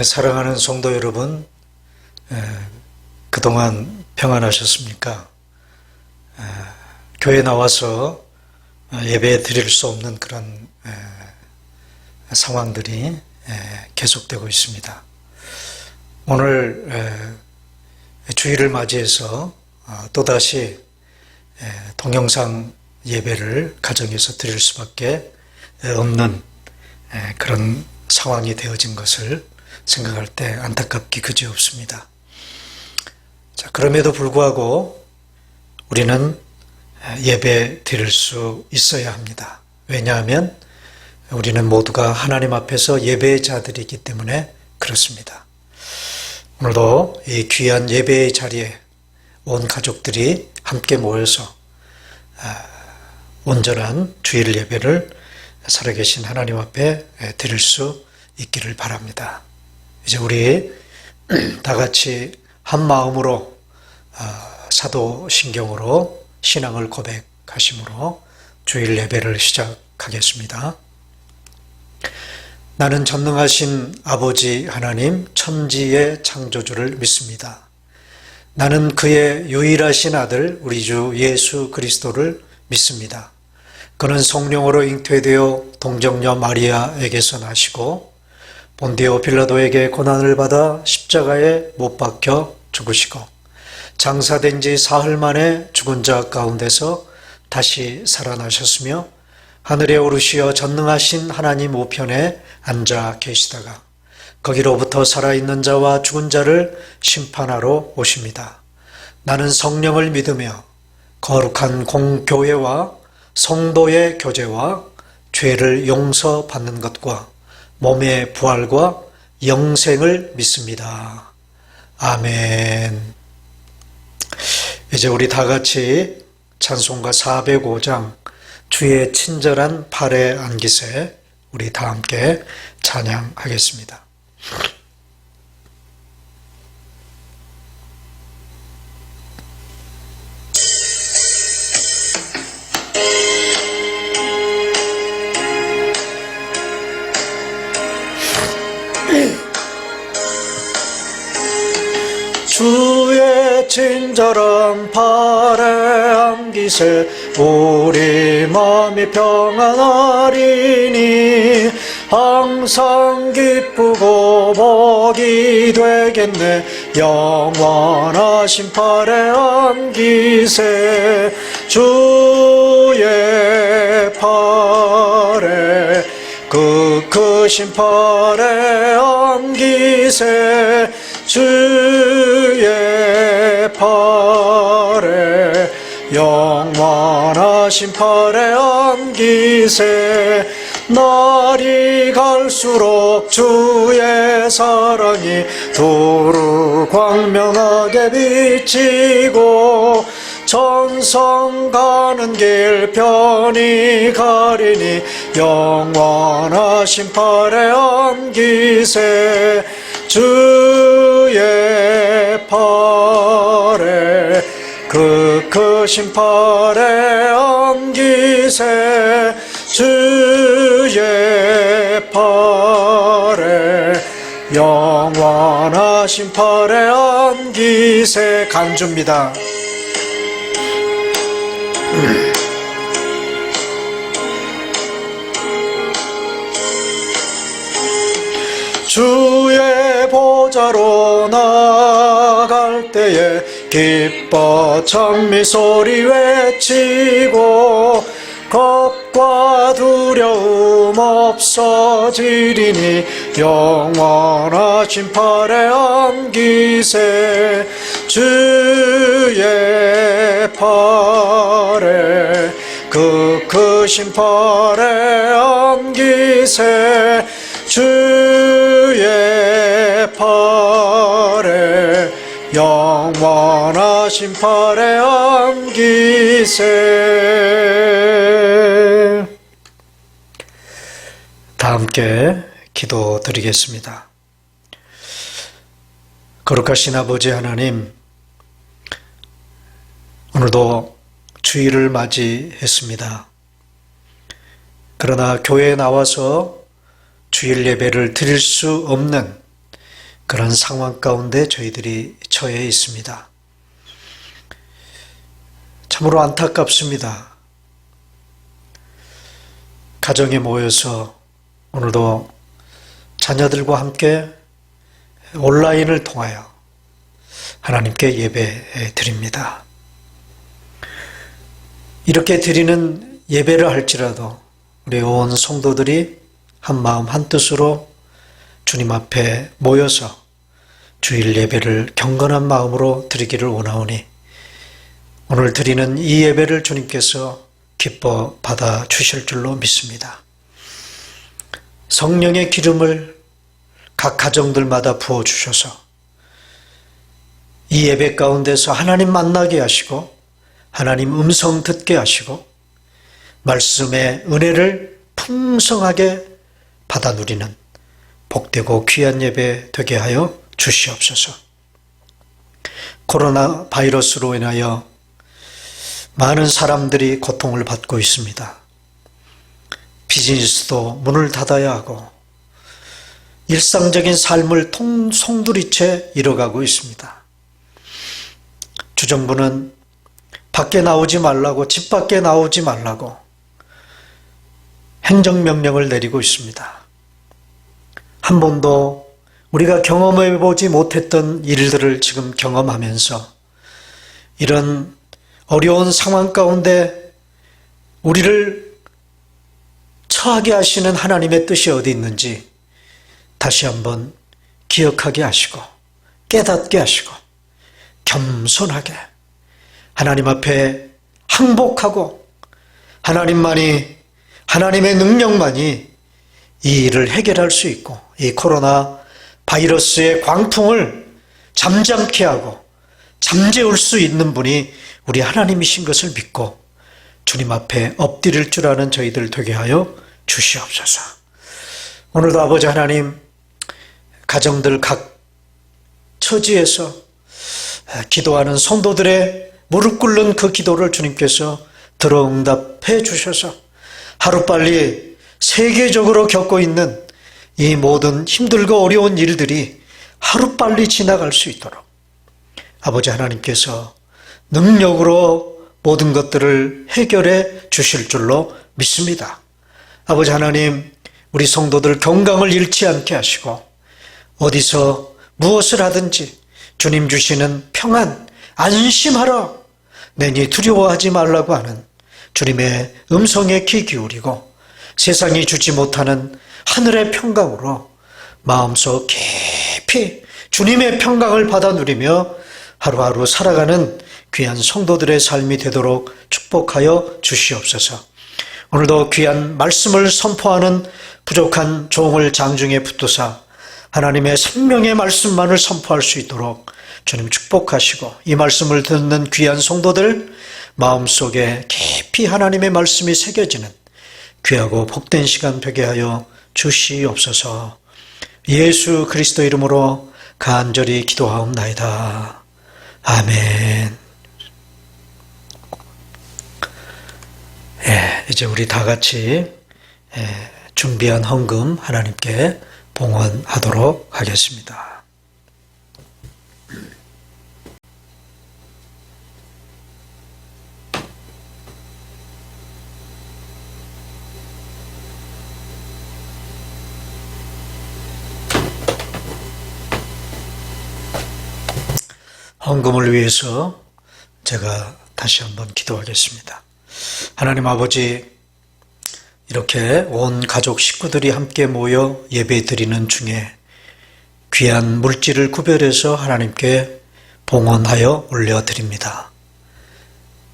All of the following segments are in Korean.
사랑하는 성도 여러분, 그동안 평안하셨습니까? 교회 나와서 예배 드릴 수 없는 그런 상황들이 계속되고 있습니다. 오늘 주일을 맞이해서 또다시 동영상 예배를 가정에서 드릴 수밖에 없는 그런 상황이 되어진 것을 생각할 때 안타깝기 그지없습니다. 자, 그럼에도 불구하고 우리는 예배 드릴 수 있어야 합니다. 왜냐하면 우리는 모두가 하나님 앞에서 예배의 자들이기 때문에 그렇습니다. 오늘도 이 귀한 예배의 자리에 온 가족들이 함께 모여서 온전한 주일 예배를 살아계신 하나님 앞에 드릴 수 있기를 바랍니다. 이제 우리 다 같이 한 마음으로 사도신경으로 신앙을 고백하심으로 주일 예배를 시작하겠습니다. 나는 전능하신 아버지 하나님 천지의 창조주를 믿습니다. 나는 그의 유일하신 아들 우리 주 예수 그리스도를 믿습니다. 그는 성령으로 잉태되어 동정녀 마리아에게서 나시고 본디오 빌라도에게 고난을 받아 십자가에 못 박혀 죽으시고 장사된 지 사흘 만에 죽은 자 가운데서 다시 살아나셨으며 하늘에 오르시어 전능하신 하나님 우편에 앉아 계시다가 거기로부터 살아있는 자와 죽은 자를 심판하러 오십니다. 나는 성령을 믿으며 거룩한 공교회와 성도의 교제와 죄를 용서받는 것과 몸의 부활과 영생을 믿습니다. 아멘. 이제 우리 다 같이 찬송가 405장 주의 친절한 발에 안기세 우리 다 함께 찬양하겠습니다. 주의 친절한 발에 안기세 우리 마음이 평안하리니 항상 기쁘고 복이 되겠네. 영원하신 발에 안기세 주의 발에 그 크신 발에 안기세 주의 발에 영원하신 발에 안기세 날이 갈수록 주의 사랑이 두루 광명하게 비치고 천성 가는 길 편히 가리니 영원하신 발에 안기세 주의 발에 그 크신 발에 안기세 주의 발에 영원하신 발에 안기세 간주입니다. 주의 보좌로 나갈 때에 기뻐 찬미 소리 외치고 겁과 두려움 없어지리니 영원하신 발에 안기세 주의 발에 그 크신 발에 안기세 주의 발에 영원하신 발에 안기세. 다 함께 기도드리겠습니다. 거룩하신 아버지 하나님, 오늘도 주일을 맞이했습니다. 그러나 교회에 나와서 주일 예배를 드릴 수 없는 그런 상황 가운데 저희들이 처해 있습니다. 참으로 안타깝습니다. 가정에 모여서 오늘도 자녀들과 함께 온라인을 통하여 하나님께 예배 드립니다. 이렇게 드리는 예배를 할지라도 우리 온 성도들이 한 마음 한 뜻으로 주님 앞에 모여서 주일 예배를 경건한 마음으로 드리기를 원하오니 오늘 드리는 이 예배를 주님께서 기뻐 받아 주실 줄로 믿습니다. 성령의 기름을 각 가정들마다 부어주셔서 이 예배 가운데서 하나님 만나게 하시고 하나님 음성 듣게 하시고 말씀의 은혜를 풍성하게 받아 누리는 복되고 귀한 예배 되게 하여 주시옵소서. 코로나 바이러스로 인하여 많은 사람들이 고통을 받고 있습니다. 비즈니스도 문을 닫아야 하고 일상적인 삶을 송두리째 잃어가고 있습니다. 주정부는 밖에 나오지 말라고, 집 밖에 나오지 말라고 행정명령을 내리고 있습니다. 한 번도 우리가 경험해보지 못했던 일들을 지금 경험하면서 이런 어려운 상황 가운데 우리를 처하게 하시는 하나님의 뜻이 어디 있는지 다시 한번 기억하게 하시고 깨닫게 하시고 겸손하게 하나님 앞에 항복하고 하나님만이, 하나님의 능력만이 이 일을 해결할 수 있고 이 코로나 바이러스의 광풍을 잠잠케 하고 잠재울 수 있는 분이 우리 하나님이신 것을 믿고 주님 앞에 엎드릴 줄 아는 저희들 되게 하여 주시옵소서. 오늘도 아버지 하나님, 가정들 각 처지에서 기도하는 성도들의 무릎 꿇는 그 기도를 주님께서 들어 응답해 주셔서 하루빨리 세계적으로 겪고 있는 이 모든 힘들고 어려운 일들이 하루빨리 지나갈 수 있도록 아버지 하나님께서 능력으로 모든 것들을 해결해 주실 줄로 믿습니다. 아버지 하나님, 우리 성도들 건강을 잃지 않게 하시고 어디서 무엇을 하든지 주님 주시는 평안, 안심하라, 내니 두려워하지 말라고 하는 주님의 음성에 귀 기울이고 세상이 주지 못하는 하늘의 평강으로 마음속 깊이 주님의 평강을 받아 누리며 하루하루 살아가는 귀한 성도들의 삶이 되도록 축복하여 주시옵소서. 오늘도 귀한 말씀을 선포하는 부족한 종을 장중에 붙드사 하나님의 생명의 말씀만을 선포할 수 있도록 주님 축복하시고 이 말씀을 듣는 귀한 성도들 마음속에 깊이 하나님의 말씀이 새겨지는 귀하고 복된 시간 되게 하여 주시옵소서. 예수 그리스도 이름으로 간절히 기도하옵나이다. 아멘. 이제 우리 다 같이 준비한 헌금 하나님께 봉헌하도록 하겠습니다. 헌금을 위해서 제가 다시 한번 기도하겠습니다. 하나님 아버지, 이렇게 온 가족 식구들이 함께 모여 예배 드리는 중에 귀한 물질을 구별해서 하나님께 봉헌하여 올려드립니다.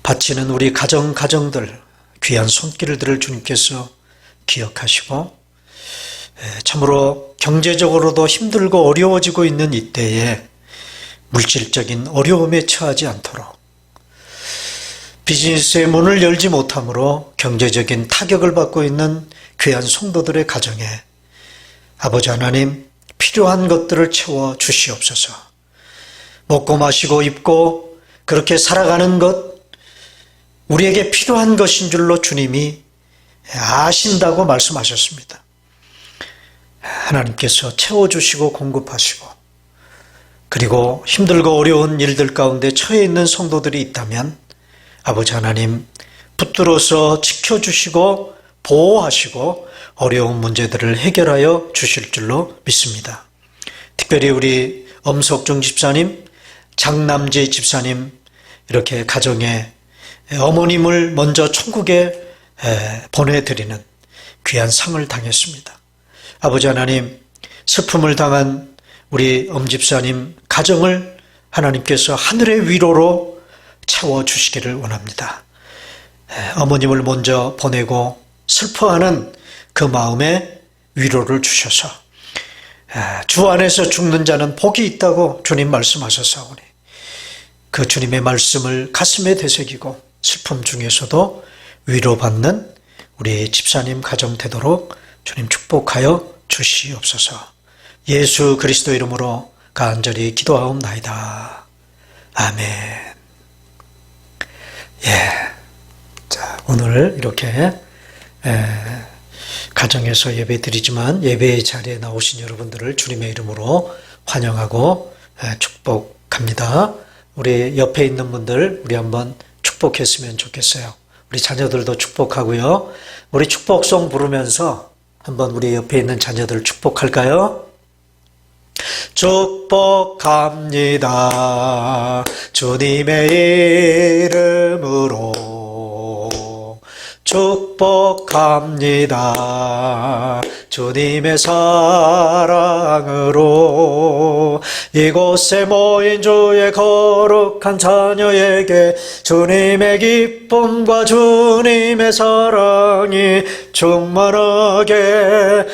바치는 우리 가정들 귀한 손길들을 주님께서 기억하시고 참으로 경제적으로도 힘들고 어려워지고 있는 이때에 물질적인 어려움에 처하지 않도록 비즈니스의 문을 열지 못함으로 경제적인 타격을 받고 있는 귀한 성도들의 가정에 아버지 하나님 필요한 것들을 채워 주시옵소서. 먹고 마시고 입고 그렇게 살아가는 것 우리에게 필요한 것인 줄로 주님이 아신다고 말씀하셨습니다. 하나님께서 채워주시고 공급하시고 그리고 힘들고 어려운 일들 가운데 처해 있는 성도들이 있다면 아버지 하나님 붙들어서 지켜주시고 보호하시고 어려운 문제들을 해결하여 주실 줄로 믿습니다. 특별히 우리 엄석중 집사님, 장남재 집사님 이렇게 가정에 어머님을 먼저 천국에 보내드리는 귀한 상을 당했습니다. 아버지 하나님, 슬픔을 당한 우리 엄집사님 가정을 하나님께서 하늘의 위로로 채워주시기를 원합니다. 어머님을 먼저 보내고 슬퍼하는 그 마음에 위로를 주셔서 주 안에서 죽는 자는 복이 있다고 주님 말씀하셨사오니 그 주님의 말씀을 가슴에 되새기고 슬픔 중에서도 위로받는 우리 집사님 가정 되도록 주님 축복하여 주시옵소서. 예수 그리스도 이름으로 간절히 기도하옵나이다. 아멘. 자, 오늘 이렇게 가정에서 예배 드리지만 예배의 자리에 나오신 여러분들을 주님의 이름으로 환영하고 축복합니다. 우리 옆에 있는 분들 우리 한번 축복했으면 좋겠어요. 우리 자녀들도 축복하고요. 우리 축복송 부르면서 한번 우리 옆에 있는 자녀들 축복할까요? 축복합니다. 주님의 이름으로 축복합니다. 주님의 사랑으로 이곳에 모인 주의 거룩한 자녀에게 주님의 기쁨과 주님의 사랑이 충만하게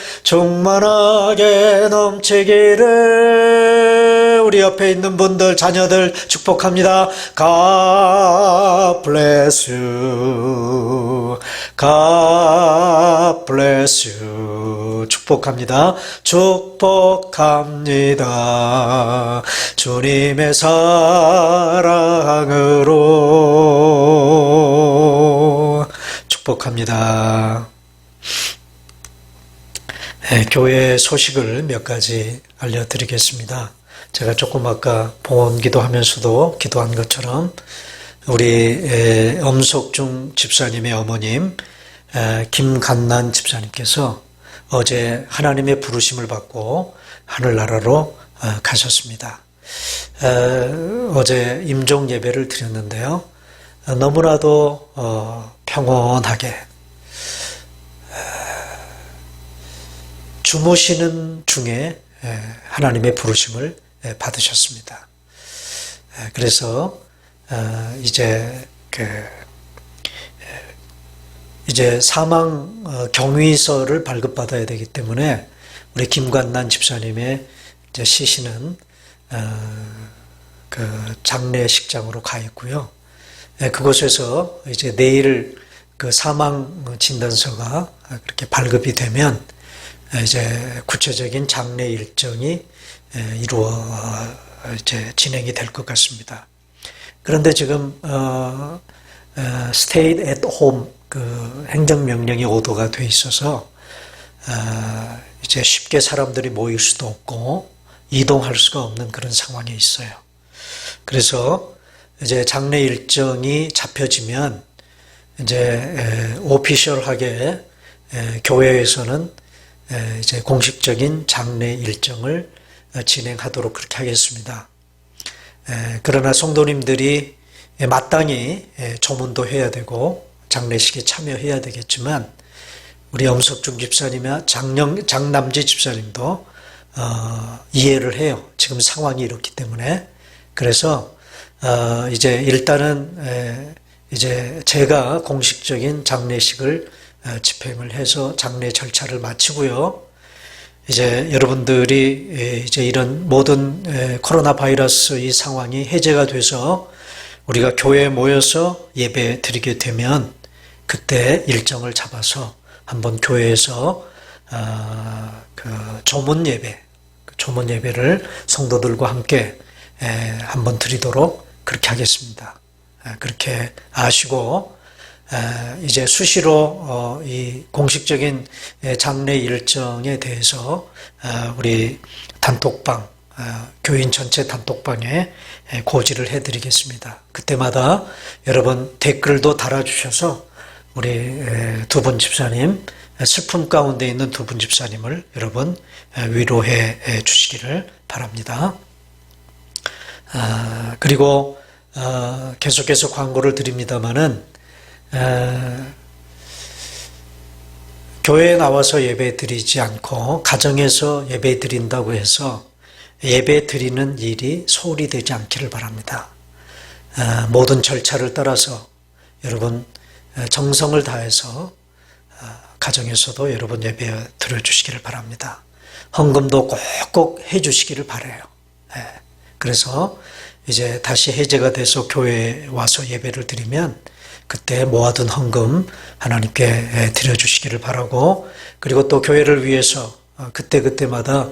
넘치기를 우리 옆에 있는 분들 자녀들 축복합니다. God bless you. God bless you. 축복합니다. 축복합니다. 주님의 사랑으로 축복합니다. 교회 소식을 몇 가지 알려드리겠습니다. 제가 조금 아까 봉헌 기도하면서도 기도한 것처럼 우리 엄석중 집사님의 어머님 김간난 집사님께서 어제 하나님의 부르심을 받고 하늘나라로 가셨습니다. 어제 임종 예배를 드렸는데요. 너무나도 평온하게 주무시는 중에 하나님의 부르심을 받으셨습니다. 그래서 이제 사망 경위서를 발급받아야 되기 때문에 우리 김관난 집사님의 이제 시신은 그 장례식장으로 가 있고요. 그곳에서 이제 내일 그 사망 진단서가 그렇게 발급이 되면 이제 구체적인 장례 일정이 이제 진행이 될 것 같습니다. 그런데 지금 stay at home 그 행정명령이 오도가 돼 있어서 이제 쉽게 사람들이 모일 수도 없고 이동할 수가 없는 그런 상황에 있어요. 그래서 이제 장례 일정이 잡혀지면 이제 오피셜하게 교회에서는 이제 공식적인 장례 일정을 진행하도록 그렇게 하겠습니다. 그러나 성도님들이 마땅히 조문도 해야 되고 장례식에 참여해야 되겠지만 우리 엄석중 집사님이나 장남재 집사님도 이해를 해요. 지금 상황이 이렇기 때문에. 그래서 이제 일단은 이제 제가 공식적인 장례식을 집행을 해서 장례 절차를 마치고요. 이제 여러분들이 이제 이런 모든 코로나 바이러스 이 상황이 해제가 돼서 우리가 교회에 모여서 예배 드리게 되면 그때 일정을 잡아서 한번 교회에서 그 조문 예배를 성도들과 함께 한번 드리도록 그렇게 하겠습니다. 그렇게 아시고 이제 수시로 이 공식적인 장례 일정에 대해서 우리 단톡방 교인 전체 단톡방에 고지를 해드리겠습니다. 그때마다 여러분 댓글도 달아주셔서 우리 두 분 집사님, 슬픔 가운데 있는 두 분 집사님을 여러분 위로해 주시기를 바랍니다. 그리고 계속해서 광고를 드립니다마는 교회에 나와서 예배 드리지 않고 가정에서 예배 드린다고 해서 예배 드리는 일이 소홀히 되지 않기를 바랍니다. 모든 절차를 따라서 여러분 정성을 다해서 가정에서도 여러분 예배 드려주시기를 바랍니다. 헌금도 꼭꼭 해주시기를 바라요. 그래서 이제 다시 해제가 돼서 교회에 와서 예배를 드리면 그때 모아둔 헌금 하나님께 드려주시기를 바라고, 그리고 또 교회를 위해서 그때그때마다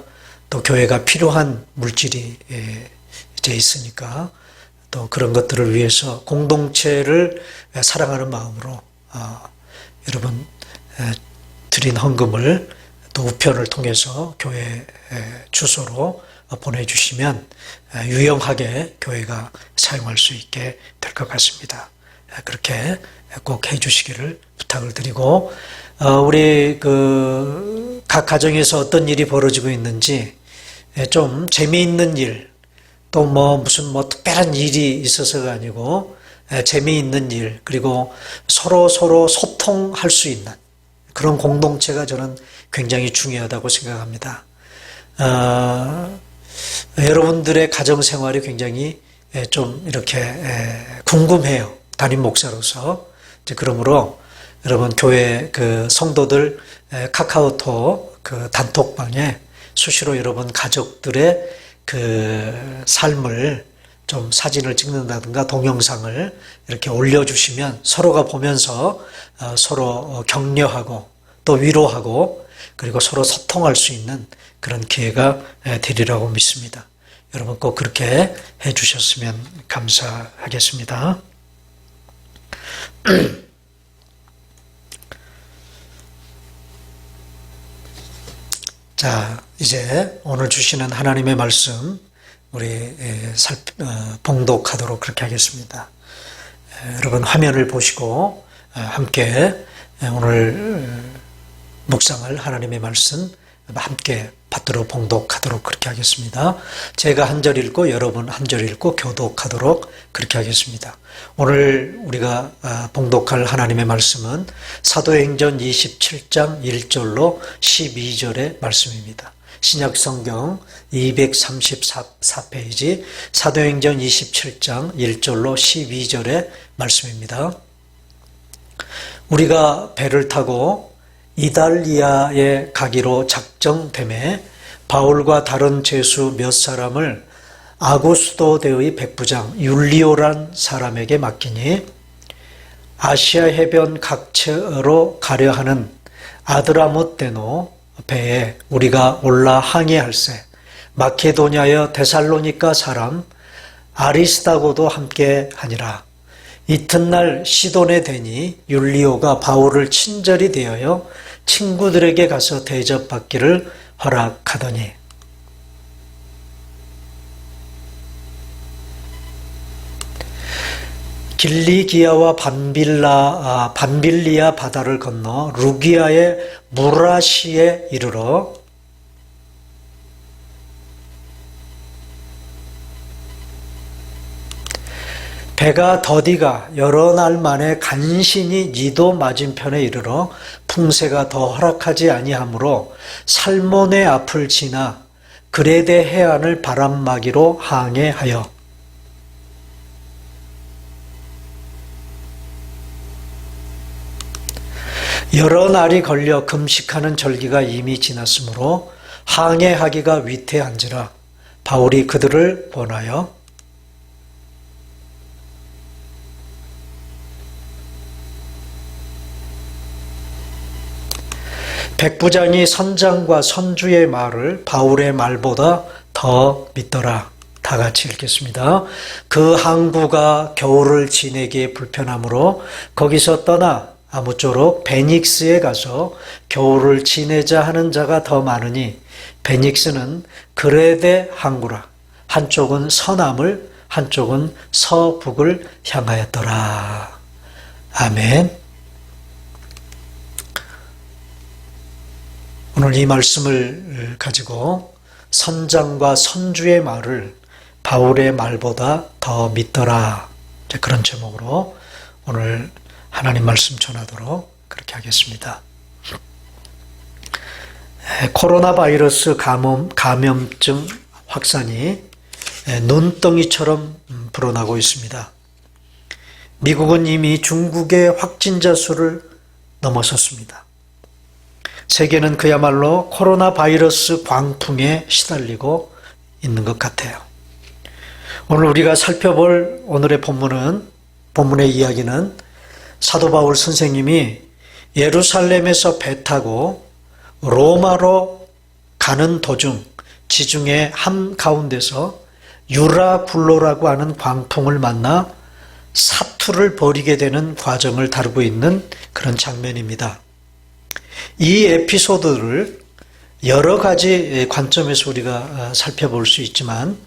또 교회가 필요한 물질이 이제 있으니까 또 그런 것들을 위해서 공동체를 사랑하는 마음으로 여러분 드린 헌금을 또 우편을 통해서 교회 주소로 보내주시면 유용하게 교회가 사용할 수 있게 될 것 같습니다. 그렇게 꼭 해주시기를 부탁을 드리고, 우리 각 가정에서 어떤 일이 벌어지고 있는지 좀 재미있는 일, 또 무슨 특별한 일이 있어서가 아니고 재미있는 일, 그리고 서로 소통할 수 있는 그런 공동체가 저는 굉장히 중요하다고 생각합니다. 여러분들의 가정 생활이 굉장히 좀 이렇게 궁금해요. 담임 목사로서. 그러므로 여러분 교회 성도들 카카오톡 단톡방에 수시로 여러분 가족들의 삶을 좀 사진을 찍는다든가 동영상을 이렇게 올려주시면 서로가 보면서 서로 격려하고 또 위로하고 그리고 서로 소통할 수 있는 그런 기회가 되리라고 믿습니다. 여러분 꼭 그렇게 해주셨으면 감사하겠습니다. 자, 이제 오늘 주시는 하나님의 말씀 우리 봉독하도록 그렇게 하겠습니다. 여러분 화면을 보시고 함께 오늘 묵상할 하나님의 말씀 함께 받도록 봉독하도록 그렇게 하겠습니다. 제가 한 절 읽고 여러분 한 절 읽고 교독하도록 그렇게 하겠습니다. 오늘 우리가 봉독할 하나님의 말씀은 사도행전 27장 1절로 12절의 말씀입니다. 신약성경 234페이지 사도행전 27장 1절로 12절의 말씀입니다. 우리가 배를 타고 이달리아에 가기로 작정되매 바울과 다른 죄수 몇 사람을 아구스도대의 백부장 율리오란 사람에게 맡기니 아시아 해변 각처로 가려 하는 아드라못데노 배에 우리가 올라 항해할세 마케도냐여 데살로니가 사람 아리스다고도 함께 하니라. 이튿날 시돈에 되니 율리오가 바울을 친절히 대하여 친구들에게 가서 대접받기를 허락하더니 길리기아와 반빌리아 바다를 건너 루기아의 무라시에 이르러 배가 더디가 여러 날 만에 간신히 니도 맞은편에 이르러 풍세가 더 허락하지 아니하므로 살몬의 앞을 지나 그레데 해안을 바람막이로 항해하여 여러 날이 걸려 금식하는 절기가 이미 지났으므로 항해하기가 위태한지라 바울이 그들을 권하여 백부장이 선장과 선주의 말을 바울의 말보다 더 믿더라. 다 같이 읽겠습니다. 그 항구가 겨울을 지내기에 불편하므로 거기서 떠나 아무쪼록 베닉스에 가서 겨울을 지내자 하는 자가 더 많으니 베닉스는 그레데 항구라. 한쪽은 서남을, 한쪽은 서북을 향하였더라. 아멘. 오늘 이 말씀을 가지고 선장과 선주의 말을 바울의 말보다 더 믿더라. 그런 제목으로 오늘 하나님 말씀 전하도록 그렇게 하겠습니다. 코로나 바이러스 감염증 확산이 눈덩이처럼 불어나고 있습니다. 미국은 이미 중국의 확진자 수를 넘어섰습니다. 세계는 그야말로 코로나 바이러스 광풍에 시달리고 있는 것 같아요. 오늘 우리가 살펴볼 오늘의 본문의 이야기는 사도 바울 선생님이 예루살렘에서 배 타고 로마로 가는 도중 지중해 한가운데서 유라굴로라고 하는 광풍을 만나 사투를 벌이게 되는 과정을 다루고 있는 그런 장면입니다. 이 에피소드를 여러 가지 관점에서 우리가 살펴볼 수 있지만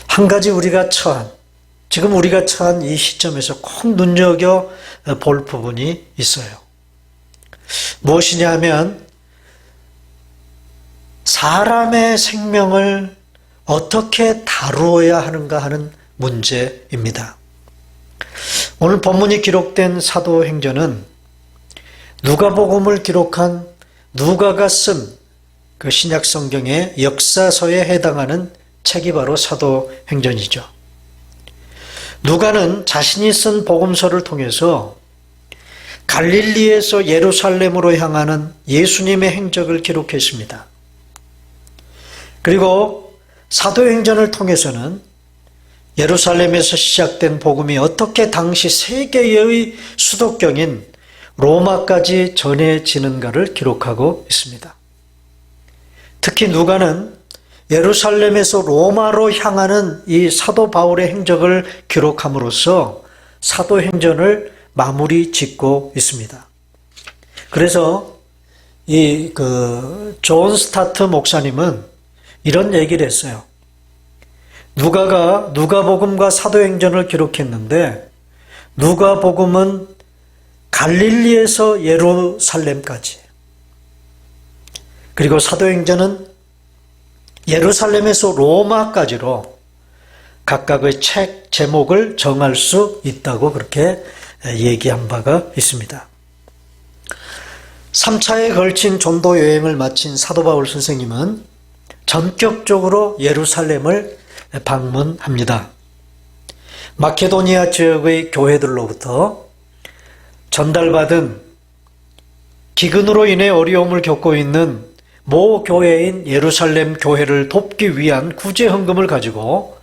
한 가지 지금 우리가 처한 이 시점에서 꼭 눈여겨볼 부분이 있어요. 무엇이냐 하면 사람의 생명을 어떻게 다루어야 하는가 하는 문제입니다. 오늘 본문이 기록된 사도행전은 누가복음을 기록한 누가가 쓴 그 신약 성경의 역사서에 해당하는 책이 바로 사도행전이죠. 누가는 자신이 쓴 복음서를 통해서 갈릴리에서 예루살렘으로 향하는 예수님의 행적을 기록했습니다. 그리고 사도행전을 통해서는 예루살렘에서 시작된 복음이 어떻게 당시 세계의 수도경인 로마까지 전해지는가를 기록하고 있습니다. 특히 누가는 예루살렘에서 로마로 향하는 이 사도 바울의 행적을 기록함으로써 사도행전을 마무리 짓고 있습니다. 그래서 존 스타트 목사님은 이런 얘기를 했어요. 누가가 누가복음과 사도행전을 기록했는데 누가복음은 갈릴리에서 예루살렘까지, 그리고 사도행전은 예루살렘에서 로마까지로 각각의 책 제목을 정할 수 있다고 그렇게 얘기한 바가 있습니다. 3차에 걸친 전도 여행을 마친 사도 바울 선생님은 전격적으로 예루살렘을 방문합니다. 마케도니아 지역의 교회들로부터 전달받은 기근으로 인해 어려움을 겪고 있는 모 교회인 예루살렘 교회를 돕기 위한 구제 헌금을 가지고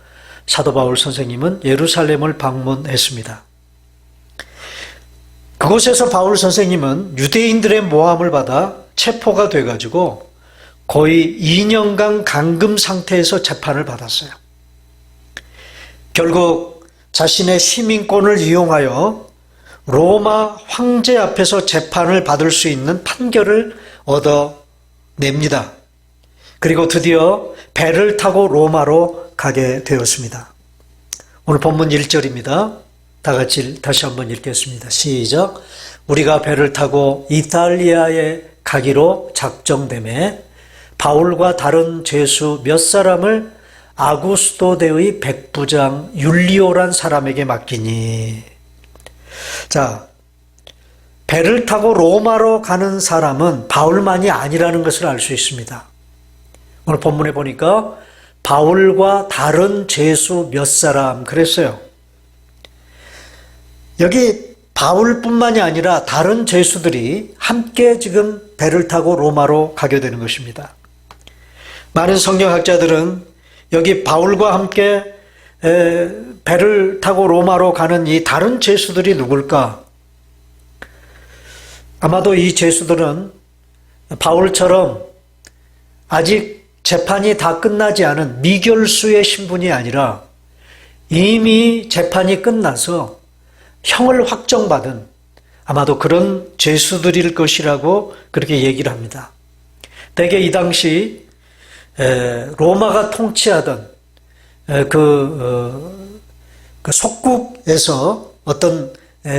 사도 바울 선생님은 예루살렘을 방문했습니다. 그곳에서 바울 선생님은 유대인들의 모함을 받아 체포가 돼가지고 거의 2년간 감금 상태에서 재판을 받았어요. 결국 자신의 시민권을 이용하여 로마 황제 앞에서 재판을 받을 수 있는 판결을 얻어냅니다. 그리고 드디어 배를 타고 로마로 가게 되었습니다. 오늘 본문 1절입니다. 다 같이 다시 한번 읽겠습니다. 시작. 우리가 배를 타고 이탈리아에 가기로 작정되매 바울과 다른 죄수 몇 사람을 아구스토대의 백부장 율리오란 사람에게 맡기니. 자, 배를 타고 로마로 가는 사람은 바울만이 아니라는 것을 알 수 있습니다. 오늘 본문에 보니까 바울과 다른 죄수 몇 사람 그랬어요. 여기 바울뿐만이 아니라 다른 죄수들이 함께 지금 배를 타고 로마로 가게 되는 것입니다. 많은 성경학자들은 여기 바울과 함께 배를 타고 로마로 가는 이 다른 죄수들이 누굴까? 아마도 이 죄수들은 바울처럼 아직 재판이 다 끝나지 않은 미결수의 신분이 아니라 이미 재판이 끝나서 형을 확정받은 아마도 그런 죄수들일 것이라고 그렇게 얘기를 합니다. 대개 이 당시 로마가 통치하던 그 속국에서 어떤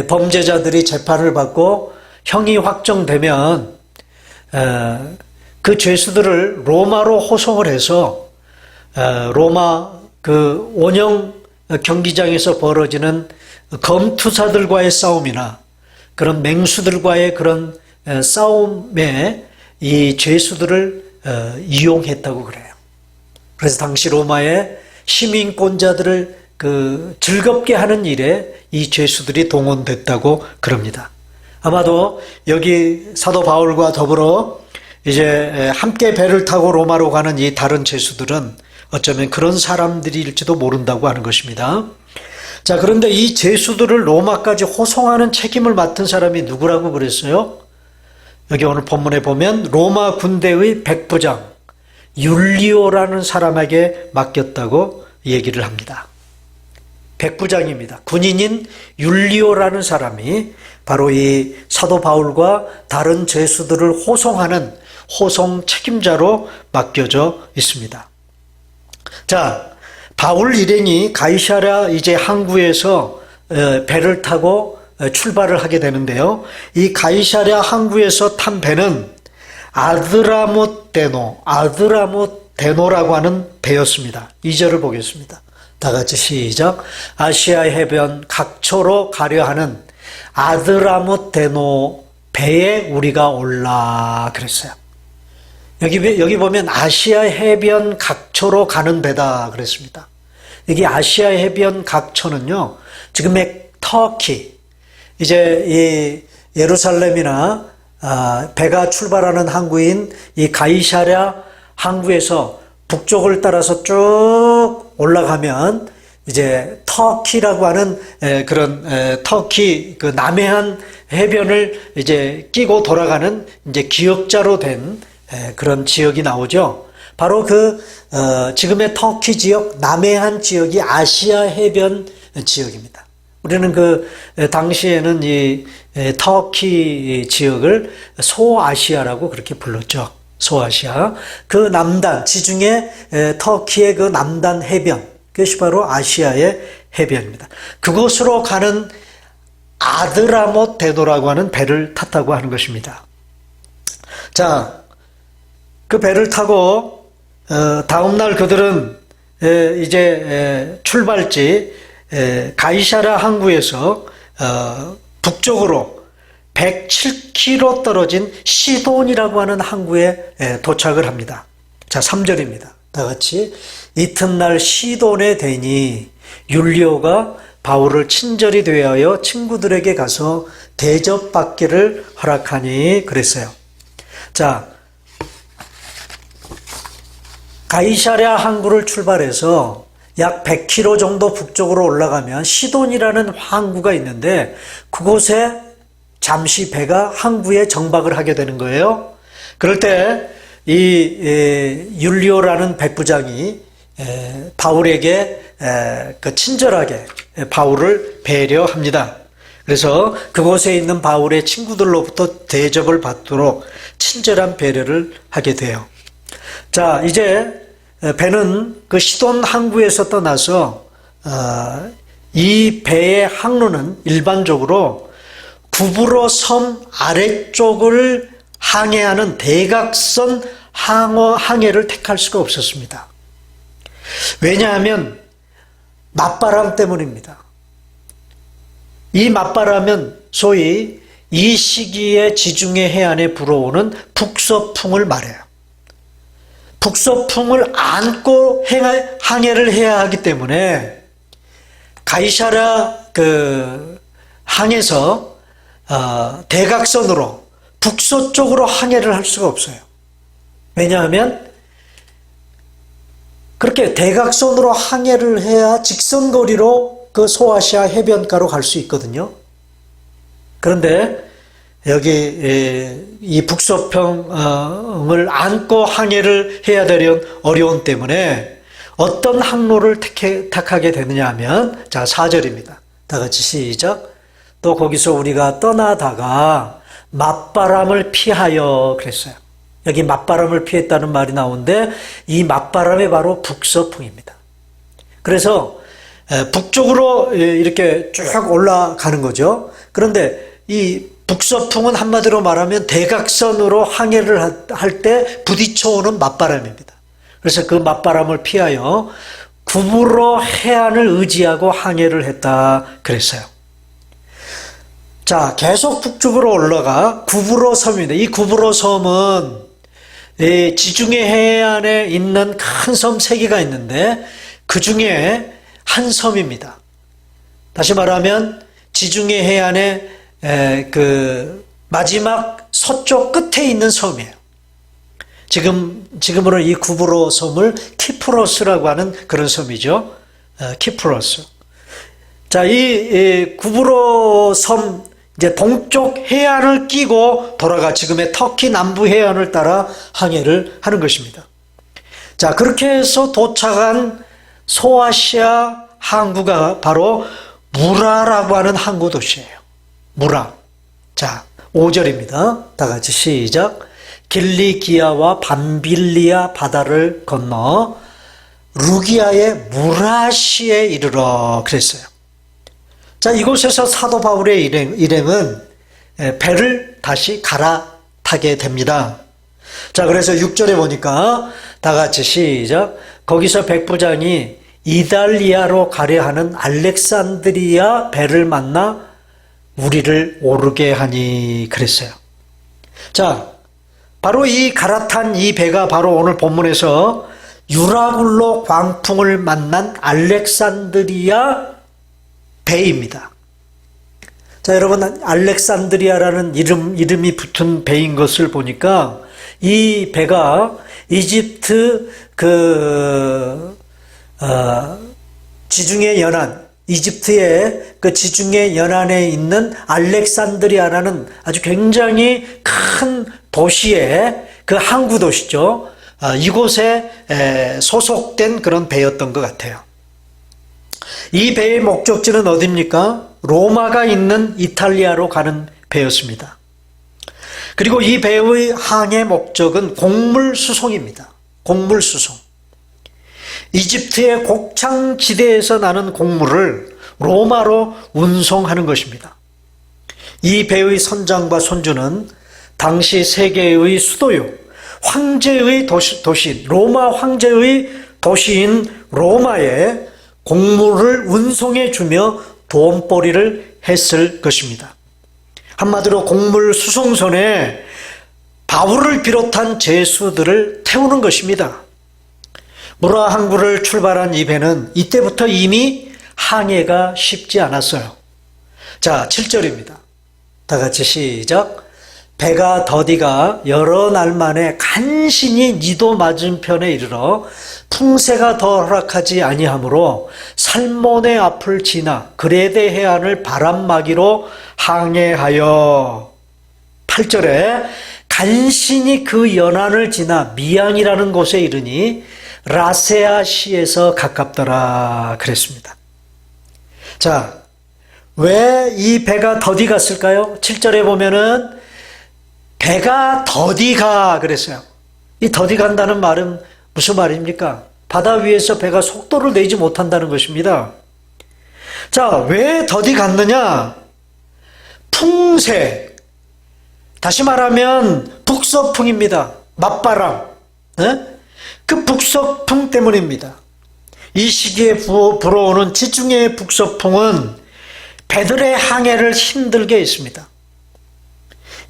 범죄자들이 재판을 받고 형이 확정되면 그 죄수들을 로마로 호송을 해서 로마 그 원형 경기장에서 벌어지는 검투사들과의 싸움이나 그런 맹수들과의 그런 싸움에 이 죄수들을 이용했다고 그래요. 그래서 당시 로마의 시민권자들을 즐겁게 하는 일에 이 죄수들이 동원됐다고 그럽니다. 아마도 여기 사도 바울과 더불어 이제 함께 배를 타고 로마로 가는 이 다른 죄수들은 어쩌면 그런 사람들일지도 모른다고 하는 것입니다. 자, 그런데 이 죄수들을 로마까지 호송하는 책임을 맡은 사람이 누구라고 그랬어요? 여기 오늘 본문에 보면 로마 군대의 백부장 율리오라는 사람에게 맡겼다고 얘기를 합니다. 백부장입니다. 군인인 율리오라는 사람이 바로 이 사도 바울과 다른 죄수들을 호송하는 호송 책임자로 맡겨져 있습니다. 자, 바울 일행이 가이사랴 이제 항구에서 배를 타고 출발을 하게 되는데요. 이 가이사랴 항구에서 탄 배는 아드라모데노라고 하는 배였습니다. 2절을 보겠습니다. 다 같이 시작. 아시아 해변 각초로 가려 하는 아드라모데노 배에 우리가 올라 그랬어요. 여기 보면 아시아 해변 각초로 가는 배다 그랬습니다. 여기 아시아 해변 각초는요, 지금의 터키, 이제 이 예루살렘이나 배가 출발하는 항구인 이 가이사랴 항구에서 북쪽을 따라서 쭉 올라가면 이제 터키라고 하는 그런 터키 그 남해안 해변을 이제 끼고 돌아가는 이제 기역자로 된 그런 지역이 나오죠. 바로 지금의 터키 지역 남해안 지역이 아시아 해변 지역입니다. 우리는 당시에는 이 터키 지역을 소아시아라고 그렇게 불렀죠. 소아시아. 그 남단, 지중해 터키의 그 남단 해변, 그것이 바로 아시아의 해변입니다. 그곳으로 가는 아드라모데노라고 하는 배를 탔다고 하는 것입니다. 자, 그 배를 타고 다음날 그들은 이제 출발지 가이사랴 항구에서 북쪽으로 107km 떨어진 시돈이라고 하는 항구에 도착을 합니다. 자, 3절입니다. 다 같이. 이튿날 시돈에 대니 율리오가 바울을 친절히 대하여 친구들에게 가서 대접받기를 허락하니 그랬어요. 자, 가이사랴 항구를 출발해서 약 100km 정도 북쪽으로 올라가면 시돈이라는 항구가 있는데 그곳에 잠시 배가 항구에 정박을 하게 되는 거예요. 그럴 때 이 율리오라는 백부장이 바울에게 친절하게 바울을 배려합니다. 그래서 그곳에 있는 바울의 친구들로부터 대접을 받도록 친절한 배려를 하게 돼요. 자, 이제 배는 그 시돈 항구에서 떠나서 이 배의 항로는 일반적으로 구브로 섬 아래쪽을 항해하는 대각선 항해를 택할 수가 없었습니다. 왜냐하면 맞바람 때문입니다. 이 맞바람은 소위 이 시기에 지중해 해안에 불어오는 북서풍을 말해요. 북서풍을 안고 항해를 해야 하기 때문에 가이사랴 항에서 대각선으로 북서쪽으로 항해를 할 수가 없어요. 왜냐하면 그렇게 대각선으로 항해를 해야 직선거리로 그 소아시아 해변가로 갈 수 있거든요. 그런데 여기 이 북서풍을 안고 항해를 해야 되는 어려움 때문에 어떤 항로를 택하게 되느냐 하면, 자, 4절입니다. 다 같이 시작. 또 거기서 우리가 떠나다가 맞바람을 피하여 그랬어요. 여기 맞바람을 피했다는 말이 나오는데 이 맞바람이 바로 북서풍입니다. 그래서 북쪽으로 이렇게 쭉 올라가는 거죠. 그런데 이 북서풍은 한마디로 말하면 대각선으로 항해를 할 때 부딪혀오는 맞바람입니다. 그래서 그 맞바람을 피하여 구부로 해안을 의지하고 항해를 했다 그랬어요. 자, 계속 북쪽으로 올라가 구부로 섬입니다. 이 구부로 섬은 지중해 해안에 있는 큰 섬 3개가 있는데 그 중에 한 섬입니다. 다시 말하면 지중해 해안의 그 마지막 서쪽 끝에 있는 섬이에요. 지금으로 이 구부로 섬을 키프로스라고 하는 그런 섬이죠. 키프로스. 자, 이 구부로 섬 이제 동쪽 해안을 끼고 돌아가 지금의 터키 남부 해안을 따라 항해를 하는 것입니다. 자, 그렇게 해서 도착한 소아시아 항구가 바로 무라라고 하는 항구 도시예요. 무라. 자, 5절입니다. 다 같이 시작. 길리기아와 밤빌리아 바다를 건너 루기아의 무라시에 이르러 그랬어요. 자, 이곳에서 사도 바울의 일행은 배를 다시 갈아타게 됩니다. 자, 그래서 6절에 보니까 다 같이 시작. 거기서 백부장이 이달리아로 가려 하는 알렉산드리아 배를 만나 우리를 오르게 하니 그랬어요. 자, 바로 이 갈아탄 이 배가 바로 오늘 본문에서 유라굴로 광풍을 만난 알렉산드리아 배입니다. 자, 여러분, 알렉산드리아라는 이름이 붙은 배인 것을 보니까 이 배가 이집트 지중해 연안, 이집트의 그 지중해 연안에 있는 알렉산드리아라는 아주 굉장히 큰 도시의 그 항구 도시죠. 이곳에 소속된 그런 배였던 것 같아요. 이 배의 목적지는 어디입니까? 로마가 있는 이탈리아로 가는 배였습니다. 그리고 이 배의 항해 목적은 곡물 수송입니다. 곡물 수송. 이집트의 곡창지대에서 나는 곡물을 로마로 운송하는 것입니다. 이 배의 선장과 손주는 당시 세계의 수도요, 황제의 도시, 로마 황제의 도시인 로마에 곡물을 운송해 주며 돈벌이를 했을 것입니다. 한마디로 곡물 수송선에 바울을 비롯한 제수들을 태우는 것입니다. 무라 항구를 출발한 이 배는 이때부터 이미 항해가 쉽지 않았어요. 자, 7절입니다. 다 같이 시작. 배가 더디가 여러 날 만에 간신히 니도 맞은편에 이르러 풍세가 더 허락하지 아니하므로 살몬의 앞을 지나 그레데 해안을 바람막이로 항해하여 8절에 간신히 그 연안을 지나 미양이라는 곳에 이르니 라세아시에서 가깝더라 그랬습니다. 자, 왜 이 배가 더디 갔을까요? 7절에 보면은 배가 더디가 그랬어요. 이 더디 간다는 말은 무슨 말입니까? 바다 위에서 배가 속도를 내지 못한다는 것입니다. 자, 왜 더디 갔느냐? 풍세. 다시 말하면 북서풍입니다. 맞바람. 네? 그 북서풍 때문입니다. 이 시기에 불어오는 지중해 북서풍은 배들의 항해를 힘들게 했습니다.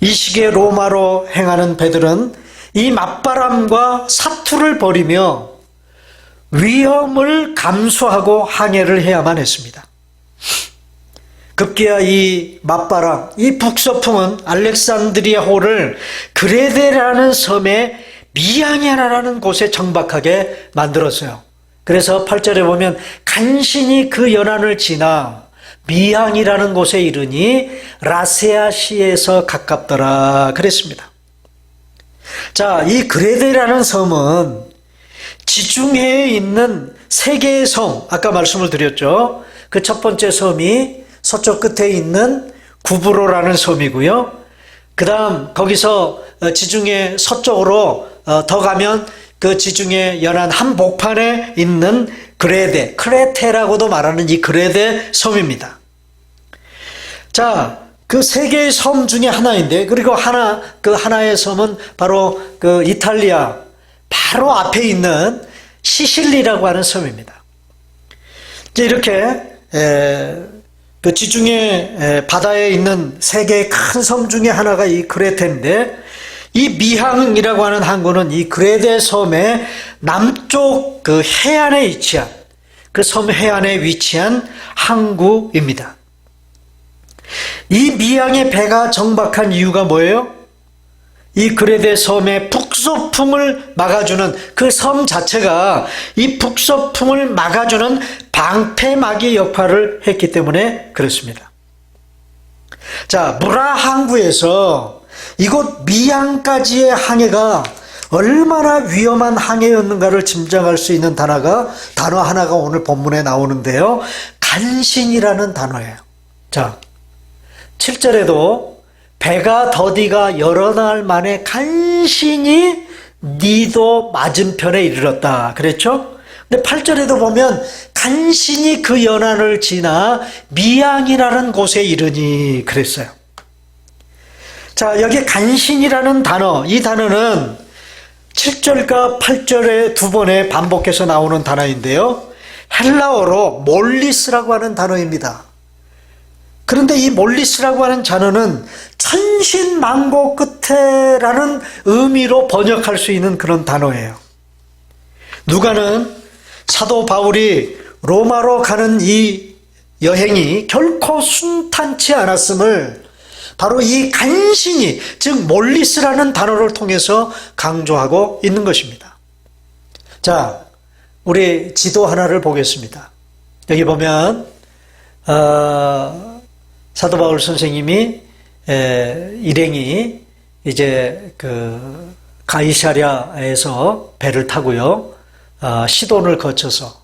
이 시기에 로마로 행하는 배들은 이 맞바람과 사투를 벌이며 위험을 감수하고 항해를 해야만 했습니다. 급기야 이 맞바람, 이 북서풍은 알렉산드리아 호를 그레데라는 섬의 미양이라는 곳에 정박하게 만들었어요. 그래서 8절에 보면 간신히 그 연안을 지나 미양이라는 곳에 이르니 라세아시에서 가깝더라 그랬습니다. 자, 이 그레데라는 섬은 지중해에 있는 세 개의 섬, 아까 말씀을 드렸죠. 그 첫 번째 섬이 서쪽 끝에 있는 구브로라는 섬이고요. 그 다음 거기서 지중해 서쪽으로 더 가면 그 지중해 연안 한복판에 있는 그레데, 크레테라고도 말하는 이 그레데 섬입니다. 자, 그 세 개의 섬 중에 하나인데, 그리고 그 하나의 섬은 바로 그 이탈리아 바로 앞에 있는 시실리라고 하는 섬입니다. 이제 이렇게 그 지중해 바다에 있는 세 개의 큰 섬 중에 하나가 이 그레테인데, 이 미항이라고 하는 항구는 이 그레데 섬의 남쪽 그 해안에 위치한, 그 섬 해안에 위치한 항구입니다. 이 미항의 배가 정박한 이유가 뭐예요? 이 그레데 섬의 북서풍을 막아주는, 그 섬 자체가 이 북서풍을 막아주는 방패막이 역할을 했기 때문에 그렇습니다. 자, 무라 항구에서 이곳 미항까지의 항해가 얼마나 위험한 항해였는가를 짐작할 수 있는 단어 하나가 오늘 본문에 나오는데요. 간신이라는 단어예요. 자, 7절에도 배가 더디가 여러 날 만에 간신히 니도 맞은편에 이르렀다 그랬죠? 근데 8절에도 보면 간신히 그 연안을 지나 미항이라는 곳에 이르니 그랬어요. 자, 여기 간신이라는 단어, 이 단어는 7절과 8절에 두 번에 반복해서 나오는 단어인데요. 헬라어로 몰리스라고 하는 단어입니다. 그런데 이 몰리스라고 하는 단어는 천신만고 끝에라는 의미로 번역할 수 있는 그런 단어예요. 누가는 사도 바울이 로마로 가는 이 여행이 결코 순탄치 않았음을 바로 이 간신히, 즉 몰리스라는 단어를 통해서 강조하고 있는 것입니다. 자, 우리 지도 하나를 보겠습니다. 여기 보면 사도 바울 선생님이 일행이 이제 그 가이사랴에서 배를 타고요, 시돈을 거쳐서,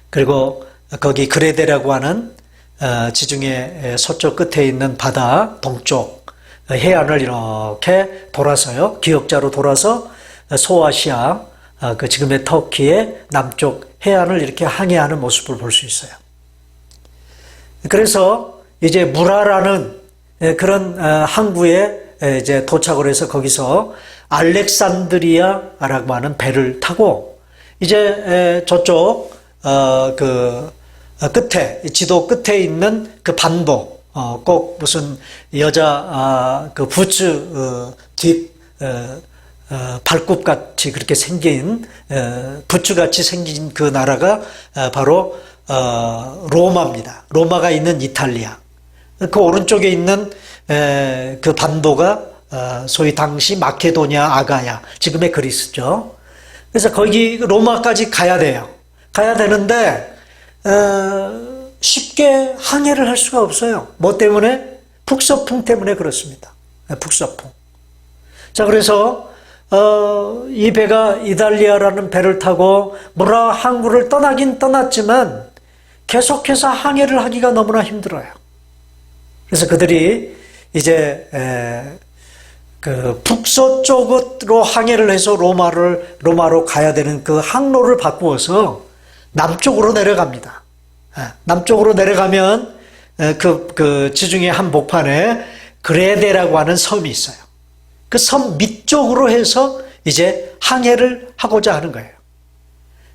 그리고 거기 그레데라고 하는 지중해 서쪽 끝에 있는 바다 동쪽 해안을 이렇게 돌아서요, 기역자로 돌아서 소아시아, 그 지금의 터키의 남쪽 해안을 이렇게 항해하는 모습을 볼 수 있어요. 그래서 이제 무라라는 그런 항구에 이제 도착을 해서 거기서 알렉산드리아라고 하는 배를 타고 이제 저쪽 그 끝에, 지도 끝에 있는 그 반도, 꼭 무슨 여자 그 부츠 뒷 발굽 같이 그렇게 생긴, 부츠 같이 생긴 그 나라가 바로 로마입니다. 로마가 있는 이탈리아. 그 오른쪽에 있는 그 반도가 소위 당시 마케도니아 아가야, 지금의 그리스죠. 그래서 거기 로마까지 가야 돼요. 가야 되는데 쉽게 항해를 할 수가 없어요. 뭐 때문에? 북서풍 때문에 그렇습니다. 북서풍. 자, 그래서 이 배가 이탈리아라는 배를 타고 무라 항구를 떠나긴 떠났지만 계속해서 항해를 하기가 너무나 힘들어요. 그래서 그들이 이제 그 북서쪽으로 항해를 해서 로마로 가야 되는 그 항로를 바꾸어서 남쪽으로 내려갑니다. 남쪽으로 내려가면 그 지중해 한복판에 그레데라고 하는 섬이 있어요. 그 섬 밑쪽으로 해서 이제 항해를 하고자 하는 거예요.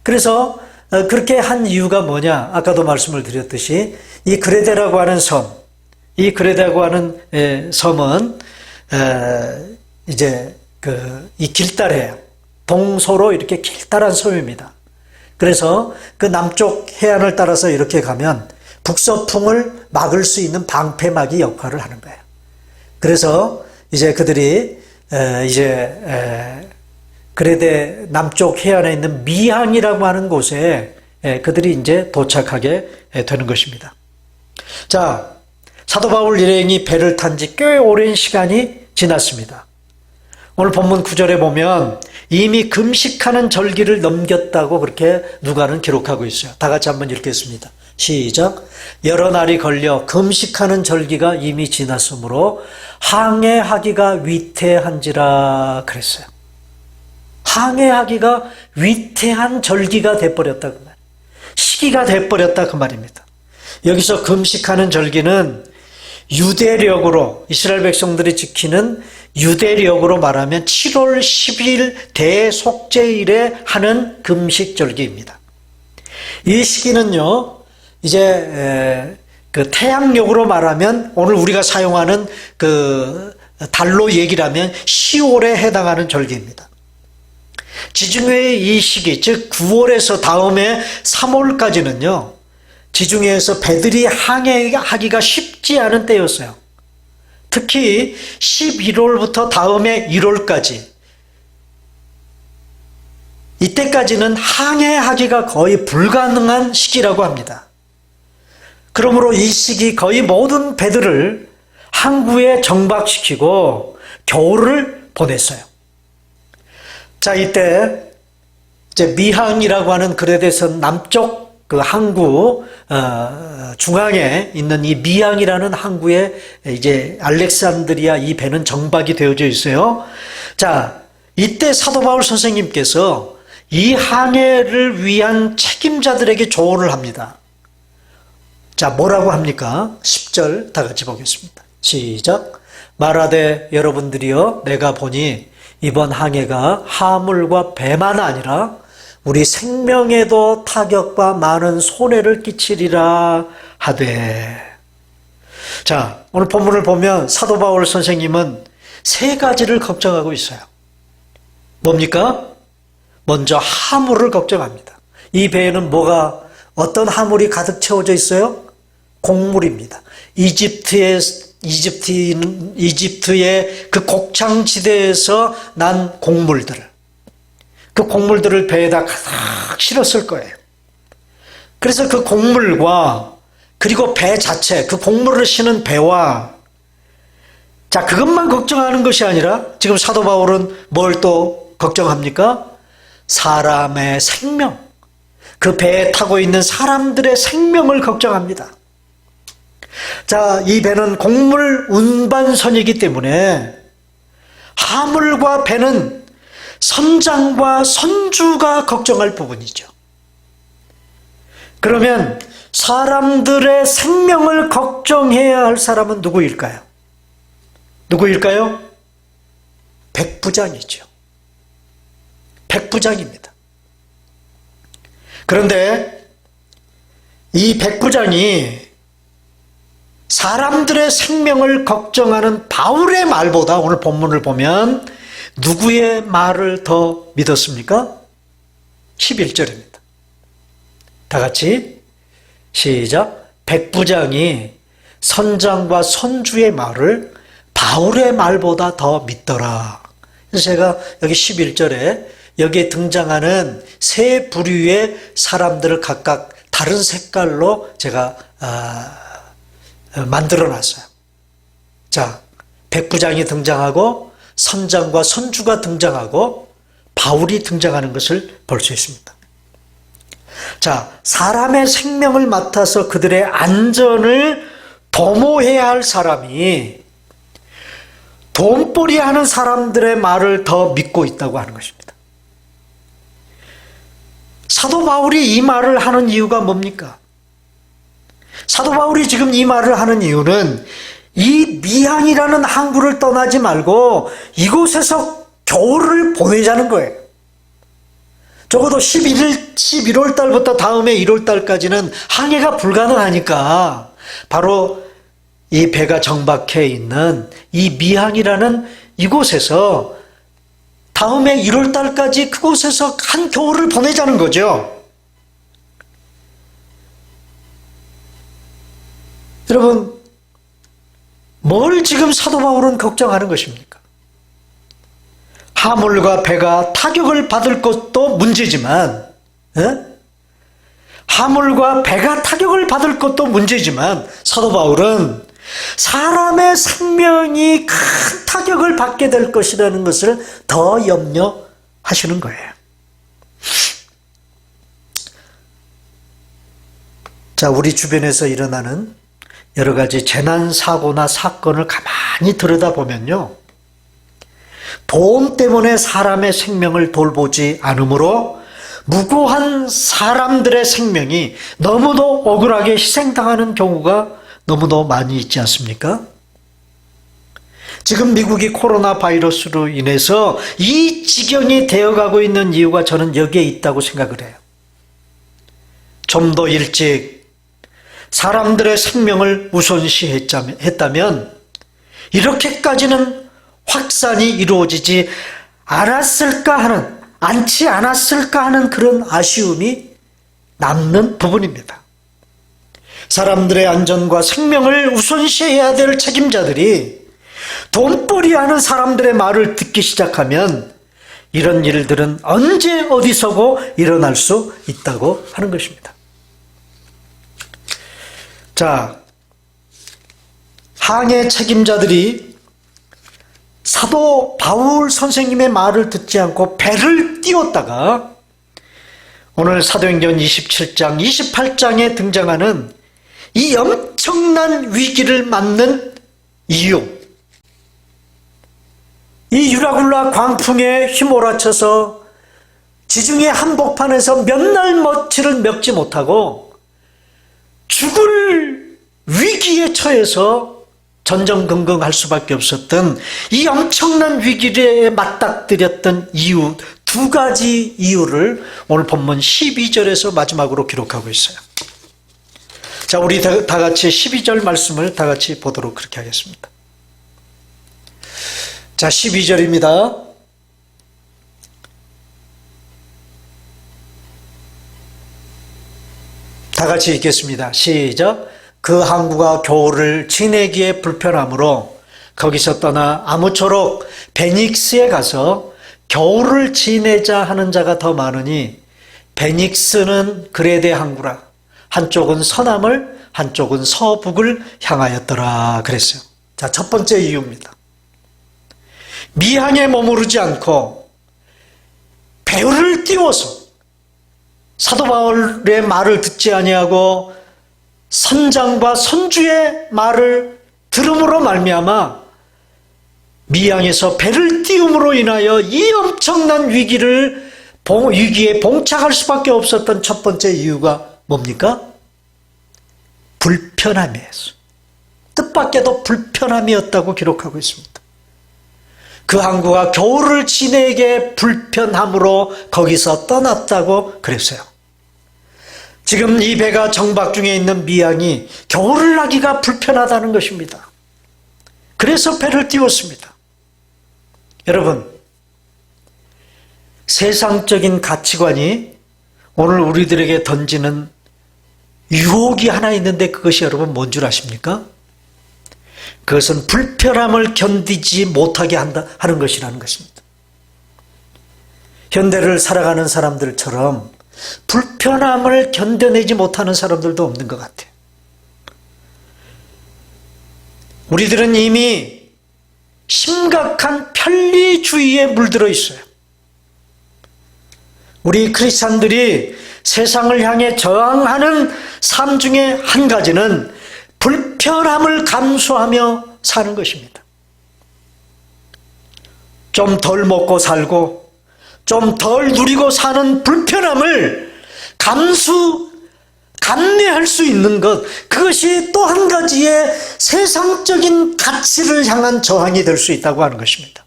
그래서 그렇게 한 이유가 뭐냐? 아까도 말씀을 드렸듯이 이 그레데라고 하는 섬, 이 그레데라고 하는 섬은 이제 이 길다래요. 동서로 이렇게 길다란 섬입니다. 그래서 그 남쪽 해안을 따라서 이렇게 가면 북서풍을 막을 수 있는 방패막이 역할을 하는 거예요. 그래서 이제 그들이 이제 그레데 남쪽 해안에 있는 미항이라고 하는 곳에 그들이 이제 도착하게 되는 것입니다. 자, 사도 바울 일행이 배를 탄 지 꽤 오랜 시간이 지났습니다. 오늘 본문 9절에 보면 이미 금식하는 절기를 넘겼다고 그렇게 누가는 기록하고 있어요. 다 같이 한번 읽겠습니다. 시작. 여러 날이 걸려 금식하는 절기가 이미 지났으므로 항해하기가 위태한지라 그랬어요. 항해하기가 위태한 절기가 돼버렸다 그 말. 시기가 돼버렸다 그 말입니다. 여기서 금식하는 절기는 유대력으로 이스라엘 백성들이 지키는 유대력으로 말하면 7월 10일 대속죄일에 하는 금식절기입니다. 이 시기는요, 이제 그 태양력으로 말하면 오늘 우리가 사용하는 그 달로 얘기를 하면 10월에 해당하는 절기입니다. 지중해의 이 시기, 즉 9월에서 다음해 3월까지는요, 지중해에서 배들이 항해하기가 쉽지 않은 때였어요. 특히 11월부터 다음해 1월까지, 이때까지는 항해하기가 거의 불가능한 시기라고 합니다. 그러므로 이 시기 거의 모든 배들을 항구에 정박시키고 겨울을 보냈어요. 자, 이때 이제 미항이라고 하는 그레데선 남쪽 그 항구 중앙에 있는 이 미항이라는 항구에 이제 알렉산드리아 이 배는 정박이 되어져 있어요. 자, 이때 사도 바울 선생님께서 이 항해를 위한 책임자들에게 조언을 합니다. 자, 뭐라고 합니까? 10절 다 같이 보겠습니다. 시작. 말하되 여러분들이여, 내가 보니 이번 항해가 하물과 배만 아니라 우리 생명에도 타격과 많은 손해를 끼치리라 하되. 자, 오늘 본문을 보면 사도 바울 선생님은 세 가지를 걱정하고 있어요. 뭡니까? 먼저 화물을 걱정합니다. 이 배에는 어떤 화물이 가득 채워져 있어요? 곡물입니다. 이집트의 그 곡창지대에서 난 곡물들을, 그 곡물들을 배에다 가득 실었을 거예요. 그래서 그 곡물과 그리고 배 자체, 그 곡물을 싣는 배와, 자, 그것만 걱정하는 것이 아니라 지금 사도 바울은 뭘 또 걱정합니까? 사람의 생명, 그 배에 타고 있는 사람들의 생명을 걱정합니다. 자, 이 배는 곡물 운반선이기 때문에 하물과 배는 선장과 선주가 걱정할 부분이죠. 그러면 사람들의 생명을 걱정해야 할 사람은 누구일까요? 누구일까요? 백부장이죠. 백부장입니다. 그런데 이 백부장이 사람들의 생명을 걱정하는 바울의 말보다 오늘 본문을 보면 누구의 말을 더 믿었습니까? 11절입니다. 다 같이 시작. 백부장이 선장과 선주의 말을 바울의 말보다 더 믿더라. 그래서 제가 여기 11절에 여기에 등장하는 세 부류의 사람들을 각각 다른 색깔로 제가 만들어놨어요. 자, 백부장이 등장하고 선장과 선주가 등장하고 바울이 등장하는 것을 볼 수 있습니다. 자, 사람의 생명을 맡아서 그들의 안전을 도모해야 할 사람이 돈벌이 하는 사람들의 말을 더 믿고 있다고 하는 것입니다. 사도 바울이 이 말을 하는 이유가 뭡니까? 사도 바울이 지금 이 말을 하는 이유는 이 미항이라는 항구를 떠나지 말고 이곳에서 겨울을 보내자는 거예요. 적어도 11월 달부터 다음에 1월 달까지는 항해가 불가능하니까 바로 이 배가 정박해 있는 이 미항이라는 이곳에서 다음에 1월 달까지 그곳에서 한 겨울을 보내자는 거죠. 여러분, 뭘 지금 사도 바울은 걱정하는 것입니까? 하물과 배가 타격을 받을 것도 문제지만, 하물과 배가 타격을 받을 것도 문제지만 사도 바울은 사람의 생명이 큰 타격을 받게 될 것이라는 것을 더 염려하시는 거예요. 자, 우리 주변에서 일어나는 여러 가지 재난 사고나 사건을 가만히 들여다보면요, 돈 때문에 사람의 생명을 돌보지 않으므로 무고한 사람들의 생명이 너무도 억울하게 희생당하는 경우가 너무도 많이 있지 않습니까? 지금 미국이 코로나 바이러스로 인해서 이 지경이 되어가고 있는 이유가 저는 여기에 있다고 생각을 해요. 좀 더 일찍 사람들의 생명을 우선시했다면 이렇게까지는 확산이 이루어지지 않지 않았을까 하는 그런 아쉬움이 남는 부분입니다. 사람들의 안전과 생명을 우선시해야 될 책임자들이 돈벌이하는 사람들의 말을 듣기 시작하면 이런 일들은 언제 어디서고 일어날 수 있다고 하는 것입니다. 자, 항해 책임자들이 사도 바울 선생님의 말을 듣지 않고 배를 띄웠다가 오늘 사도행전 27장, 28장에 등장하는 이 엄청난 위기를 맞는 이유, 이 유라굴라 광풍에 휘몰아쳐서 지중해 한복판에서 몇 날 며칠을 먹지 못하고 죽을 위기에 처해서 전전긍긍할 수밖에 없었던 이 엄청난 위기에 맞닥뜨렸던 이유, 두 가지 이유를 오늘 본문 12절에서 마지막으로 기록하고 있어요. 자, 우리 다 같이 12절 말씀을 다 같이 보도록 그렇게 하겠습니다. 자, 12절입니다. 다 같이 읽겠습니다. 시작. 그 항구가 겨울을 지내기에 불편하므로 거기서 떠나 아무쪼록 베닉스에 가서 겨울을 지내자 하는 자가 더 많으니 베닉스는 그레데 항구라. 한쪽은 서남을 한쪽은 서북을 향하였더라 그랬어요. 자, 첫 번째 이유입니다. 미항에 머무르지 않고 배를 띄워서 사도 바울의 말을 듣지 아니하고 선장과 선주의 말을 들음으로 말미암아 미항에서 배를 띄움으로 인하여 이 엄청난 위기에 봉착할 수밖에 없었던 첫 번째 이유가 뭡니까? 불편함이었어요. 뜻밖에도 불편함이었다고 기록하고 있습니다. 그 항구가 겨울을 지내게 불편함으로 거기서 떠났다고 그랬어요. 지금 이 배가 정박 중에 있는 미항이 겨울을 나기가 불편하다는 것입니다. 그래서 배를 띄웠습니다. 여러분, 세상적인 가치관이 오늘 우리들에게 던지는 유혹이 하나 있는데 그것이 여러분 뭔 줄 아십니까? 그것은 불편함을 견디지 못하게 하는 것이라는 것입니다. 현대를 살아가는 사람들처럼 불편함을 견뎌내지 못하는 사람들도 없는 것 같아요. 우리들은 이미 심각한 편리주의에 물들어 있어요. 우리 크리스찬들이 세상을 향해 저항하는 삶 중에 한 가지는 불편함을 감수하며 사는 것입니다. 좀 덜 먹고 살고 좀 덜 누리고 사는 불편함을 감내할 수 있는 것, 그것이 또 한 가지의 세상적인 가치를 향한 저항이 될 수 있다고 하는 것입니다.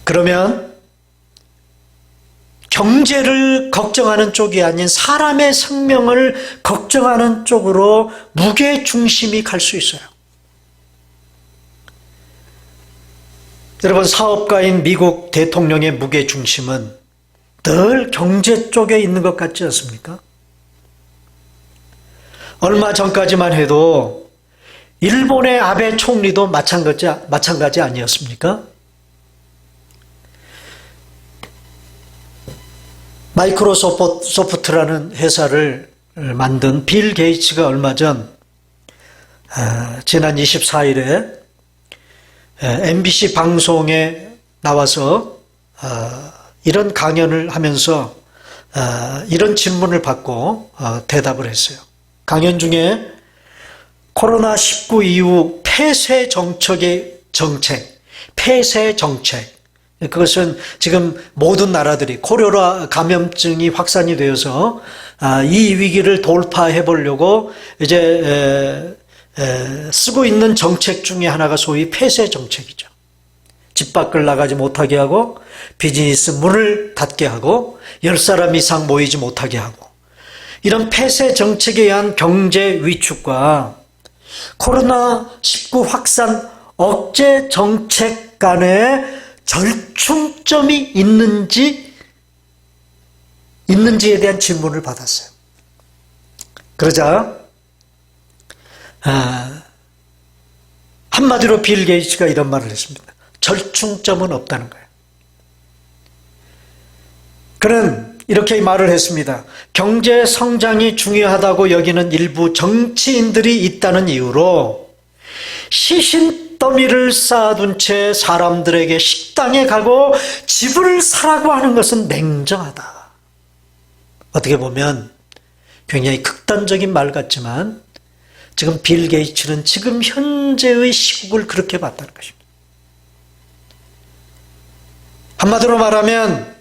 그러면 경제를 걱정하는 쪽이 아닌 사람의 생명을 걱정하는 쪽으로 무게중심이 갈 수 있어요. 여러분, 사업가인 미국 대통령의 무게중심은 늘 경제 쪽에 있는 것 같지 않습니까? 얼마 전까지만 해도 일본의 아베 총리도 마찬가지 아니었습니까? 마이크로소프트라는 회사를 만든 빌 게이츠가 얼마 전 지난 24일에 MBC 방송에 나와서 이런 강연을 하면서 이런 질문을 받고 대답을 했어요. 강연 중에 코로나19 이후 폐쇄 정책의 폐쇄 정책, 그것은 지금 모든 나라들이 코로나 감염증이 확산이 되어서 이 위기를 돌파해 보려고 이제 쓰고 있는 정책 중에 하나가 소위 폐쇄 정책이죠. 집 밖을 나가지 못하게 하고 비즈니스 문을 닫게 하고 10사람 이상 모이지 못하게 하고, 이런 폐쇄 정책에 의한 경제 위축과 코로나19 확산 억제 정책 간의 절충점이 있는지에 대한 질문을 받았어요. 그러자 한마디로 빌 게이츠가 이런 말을 했습니다. 절충점은 없다는 거예요. 그는 이렇게 말을 했습니다. 경제 성장이 중요하다고 여기는 일부 정치인들이 있다는 이유로 시신더미를 쌓아둔 채 사람들에게 식당에 가고 집을 사라고 하는 것은 냉정하다. 어떻게 보면 굉장히 극단적인 말 같지만 지금 빌 게이츠는 지금 현재의 시국을 그렇게 봤다는 것입니다. 한마디로 말하면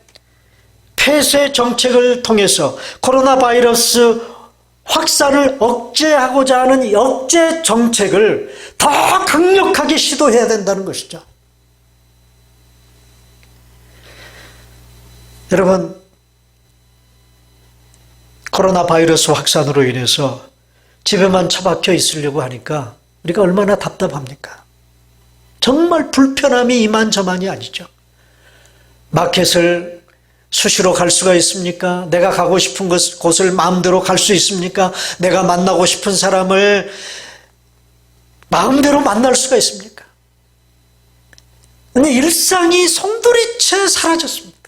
폐쇄 정책을 통해서 코로나 바이러스 확산을 억제하고자 하는 이 억제 정책을 더 강력하게 시도해야 된다는 것이죠. 여러분, 코로나 바이러스 확산으로 인해서 집에만 처박혀 있으려고 하니까 우리가 얼마나 답답합니까? 정말 불편함이 이만저만이 아니죠. 마켓을 수시로 갈 수가 있습니까? 내가 가고 싶은 곳을 마음대로 갈 수 있습니까? 내가 만나고 싶은 사람을 마음대로 만날 수가 있습니까? 근데 일상이 송두리째 사라졌습니다.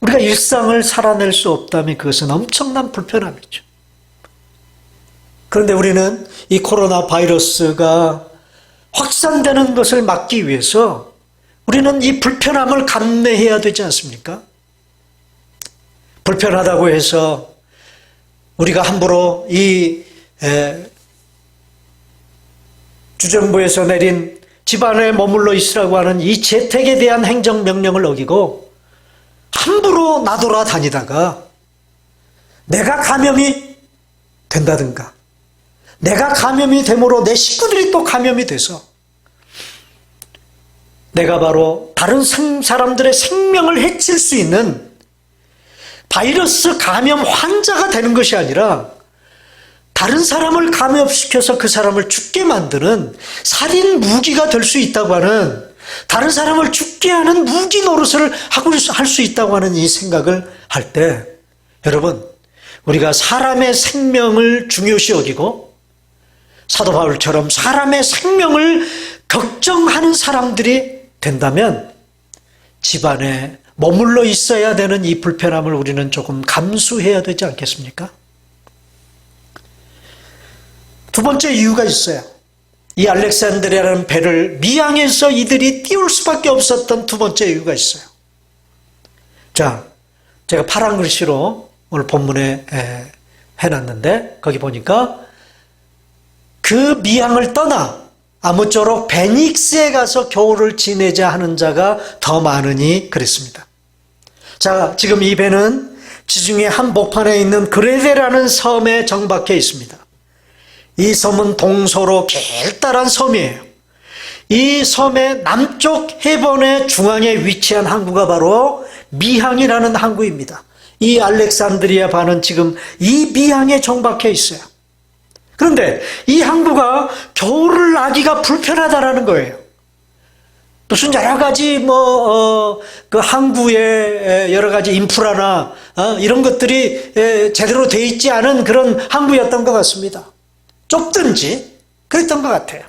우리가 일상을 살아낼 수 없다면 그것은 엄청난 불편함이죠. 그런데 우리는 이 코로나 바이러스가 확산되는 것을 막기 위해서 우리는 이 불편함을 감내해야 되지 않습니까? 불편하다고 해서 우리가 함부로 이 주정부에서 내린 집안에 머물러 있으라고 하는 이 재택에 대한 행정명령을 어기고 함부로 나돌아다니다가 내가 감염이 된다든가, 내가 감염이 됨으로 내 식구들이 또 감염이 돼서 내가 바로 다른 사람들의 생명을 해칠 수 있는 바이러스 감염 환자가 되는 것이 아니라 다른 사람을 감염시켜서 그 사람을 죽게 만드는 살인 무기가 될 수 있다고 하는, 다른 사람을 죽게 하는 무기 노릇을 할 수 있다고 하는 이 생각을 할 때, 여러분, 우리가 사람의 생명을 중요시 여기고 사도 바울처럼 사람의 생명을 걱정하는 사람들이 된다면 집안에 머물러 있어야 되는 이 불편함을 우리는 조금 감수해야 되지 않겠습니까? 두 번째 이유가 있어요. 이 알렉산드리아라는 배를 미항에서 이들이 띄울 수밖에 없었던 두 번째 이유가 있어요. 자, 제가 파란 글씨로 오늘 본문에 해놨는데 거기 보니까 그 미항을 떠나 아무쪼록 베닉스에 가서 겨울을 지내자 하는 자가 더 많으니 그랬습니다. 자, 지금 이 배는 지중해 한복판에 있는 그레데라는 섬에 정박해 있습니다. 이 섬은 동서로 길다란 섬이에요. 이 섬의 남쪽 해변의 중앙에 위치한 항구가 바로 미항이라는 항구입니다. 이 알렉산드리아 반은 지금 이 미항에 정박해 있어요. 그런데 이 항구가 겨울을 나기가 불편하다라는 거예요. 무슨 여러 가지 그 항구의 여러 가지 인프라나 이런 것들이 제대로 돼 있지 않은 그런 항구였던 것 같습니다. 좁든지 그랬던 것 같아요.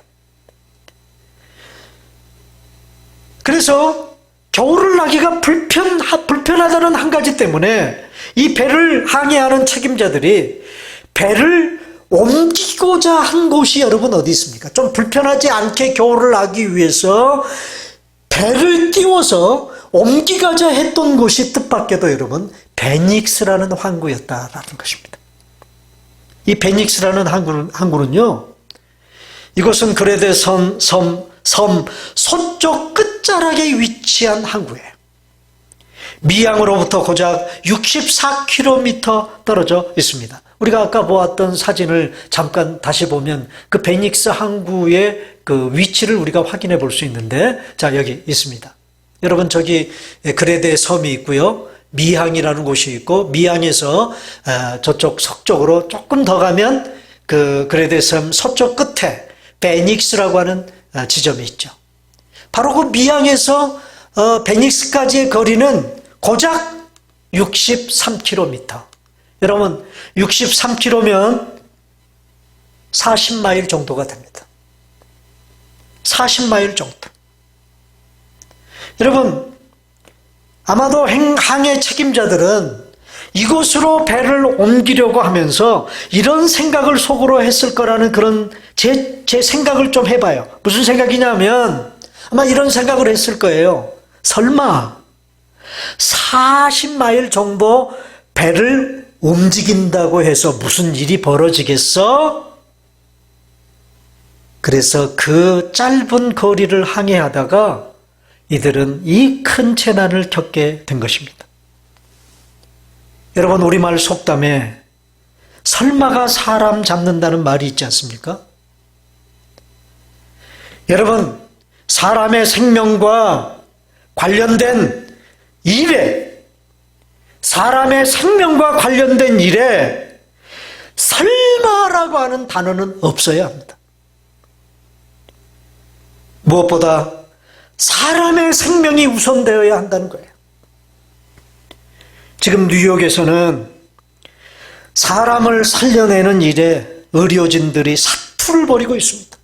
그래서 겨울을 나기가 불편하다는 한 가지 때문에 이 배를 항해하는 책임자들이 배를 옮기고자 한 곳이 여러분 어디 있습니까? 좀 불편하지 않게 겨울을 나기 위해서 배를 띄워서 옮기가자 했던 곳이 뜻밖에도 여러분 베닉스라는 항구였다라는 것입니다. 이 베닉스라는 항구는요, 이곳은 그레데 섬 서쪽 끝자락에 위치한 항구예요. 미양으로부터 고작 64km 떨어져 있습니다. 우리가 아까 보았던 사진을 잠깐 다시 보면 그 베닉스 항구의 그 위치를 우리가 확인해 볼 수 있는데, 자, 여기 있습니다. 여러분, 저기 그레데 섬이 있고요. 미항이라는 곳이 있고, 미항에서 저쪽 서쪽으로 조금 더 가면 그 그레데 섬 서쪽 끝에 베닉스라고 하는 지점이 있죠. 바로 그 미항에서 베닉스까지의 거리는 고작 63km. 여러분, 63km면 40마일 정도가 됩니다. 40마일 정도. 여러분, 아마도 항해 책임자들은 이곳으로 배를 옮기려고 하면서 이런 생각을 속으로 했을 거라는 그런 제 생각을 좀 해봐요. 무슨 생각이냐면 아마 이런 생각을 했을 거예요. 설마 40마일 정도 배를 움직인다고 해서 무슨 일이 벌어지겠어? 그래서 그 짧은 거리를 항해하다가 이들은 이 큰 재난을 겪게 된 것입니다. 여러분, 우리말 속담에 설마가 사람 잡는다는 말이 있지 않습니까? 여러분, 사람의 생명과 관련된 일에, 사람의 생명과 관련된 일에 설마라고 하는 단어는 없어야 합니다. 무엇보다 사람의 생명이 우선되어야 한다는 거예요. 지금 뉴욕에서는 사람을 살려내는 일에 의료진들이 사투를 벌이고 있습니다.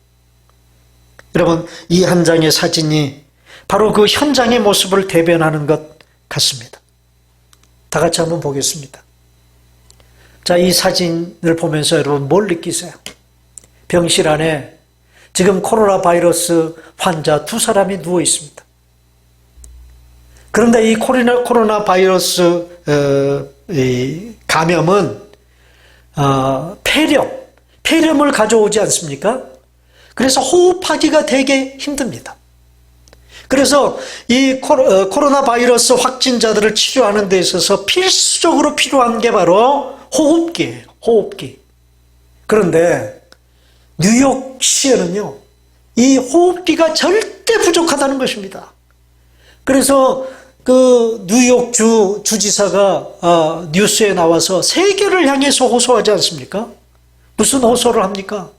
여러분, 이 한 장의 사진이 바로 그 현장의 모습을 대변하는 것 같습니다. 다 같이 한번 보겠습니다. 자, 이 사진을 보면서 여러분 뭘 느끼세요? 병실 안에 지금 코로나 바이러스 환자 2사람이 누워 있습니다. 그런데 이 코로나 바이러스 감염은 폐렴을 가져오지 않습니까? 그래서 호흡하기가 되게 힘듭니다. 그래서 이 코로나 바이러스 확진자들을 치료하는 데 있어서 필수적으로 필요한 게 바로 호흡기예요. 호흡기. 그런데 뉴욕시에는요, 이 호흡기가 절대 부족하다는 것입니다. 그래서 그 뉴욕 주지사가 뉴스에 나와서 세계를 향해서 호소하지 않습니까? 무슨 호소를 합니까?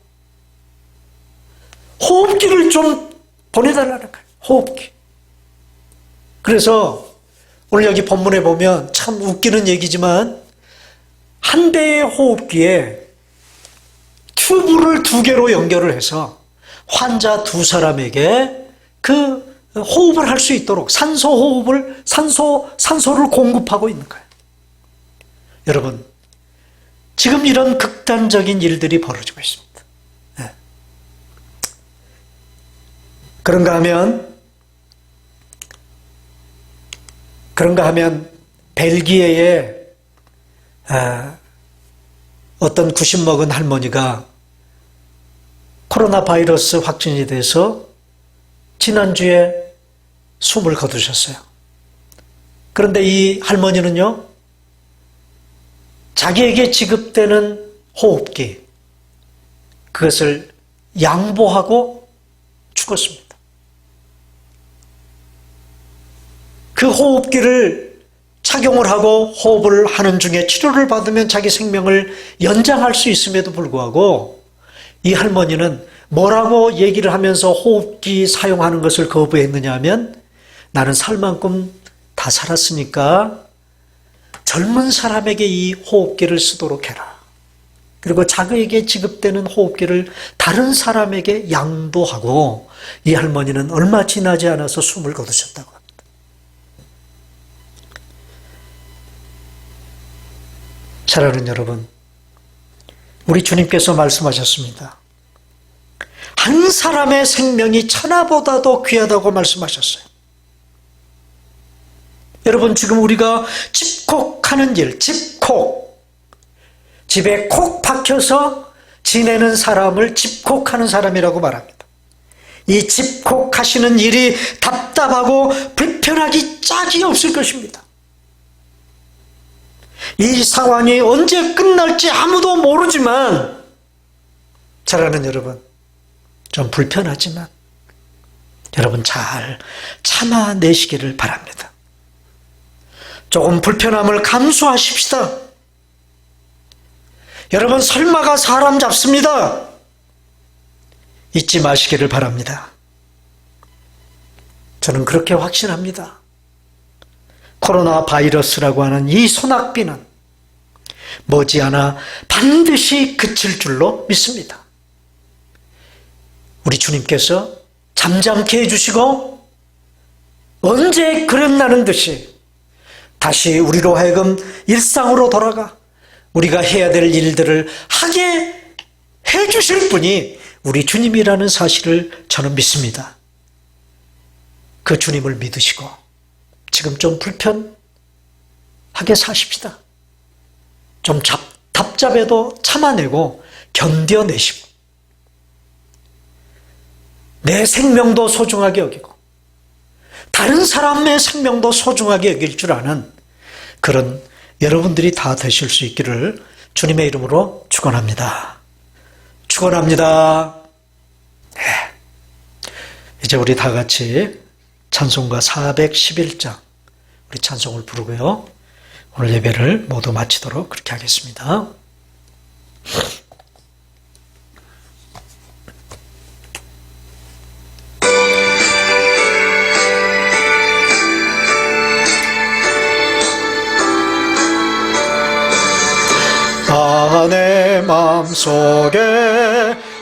호흡기를 좀 보내달라는 거예요. 호흡기. 그래서 오늘 여기 본문에 보면 참 웃기는 얘기지만 한 대의 호흡기에 튜브를 2개로 연결을 해서 환자 2사람에게 그 호흡을 할 수 있도록 산소를 공급하고 있는 거예요. 여러분, 지금 이런 극단적인 일들이 벌어지고 있습니다. 네. 그런가 하면 벨기에의 어떤 90 먹은 할머니가 코로나 바이러스 확진이 돼서 지난주에 숨을 거두셨어요. 그런데 이 할머니는요, 자기에게 지급되는 호흡기, 그것을 양보하고 죽었습니다. 그 호흡기를 착용을 하고 호흡을 하는 중에 치료를 받으면 자기 생명을 연장할 수 있음에도 불구하고 이 할머니는 뭐라고 얘기를 하면서 호흡기 사용하는 것을 거부했느냐 하면, 나는 살 만큼 다 살았으니까 젊은 사람에게 이 호흡기를 쓰도록 해라. 그리고 자기에게 지급되는 호흡기를 다른 사람에게 양도하고, 이 할머니는 얼마 지나지 않아서 숨을 거두셨다고 합니다. 사랑하는 여러분, 우리 주님께서 말씀하셨습니다. 한 사람의 생명이 천하보다도 귀하다고 말씀하셨어요. 여러분, 지금 우리가 집콕하는 일, 집콕. 집에 콕 박혀서 지내는 사람을 집콕하는 사람이라고 말합니다. 이 집콕하시는 일이 답답하고 불편하기 짝이 없을 것입니다. 이 상황이 언제 끝날지 아무도 모르지만, 사랑하는 여러분, 좀 불편하지만 여러분 잘 참아내시기를 바랍니다. 조금 불편함을 감수하십시다. 여러분, 설마가 사람 잡습니다. 잊지 마시기를 바랍니다. 저는 그렇게 확신합니다. 코로나 바이러스라고 하는 이 소낙비는 머지않아 반드시 그칠 줄로 믿습니다. 우리 주님께서 잠잠케 해주시고 언제 그랬나는 듯이 다시 우리로 하여금 일상으로 돌아가 우리가 해야 될 일들을 하게 해주실 분이 우리 주님이라는 사실을 저는 믿습니다. 그 주님을 믿으시고 지금 좀 불편하게 사십시다. 좀 답답해도 참아내고 견뎌내시고 내 생명도 소중하게 여기고 다른 사람의 생명도 소중하게 여길 줄 아는 그런 여러분들이 다 되실 수 있기를 주님의 이름으로 축원합니다. 축원합니다. 네. 이제 우리 다 같이 찬송가 411장 우리 찬송을 부르고요. 오늘 예배를 모두 마치도록 그렇게 하겠습니다. 내 마음속에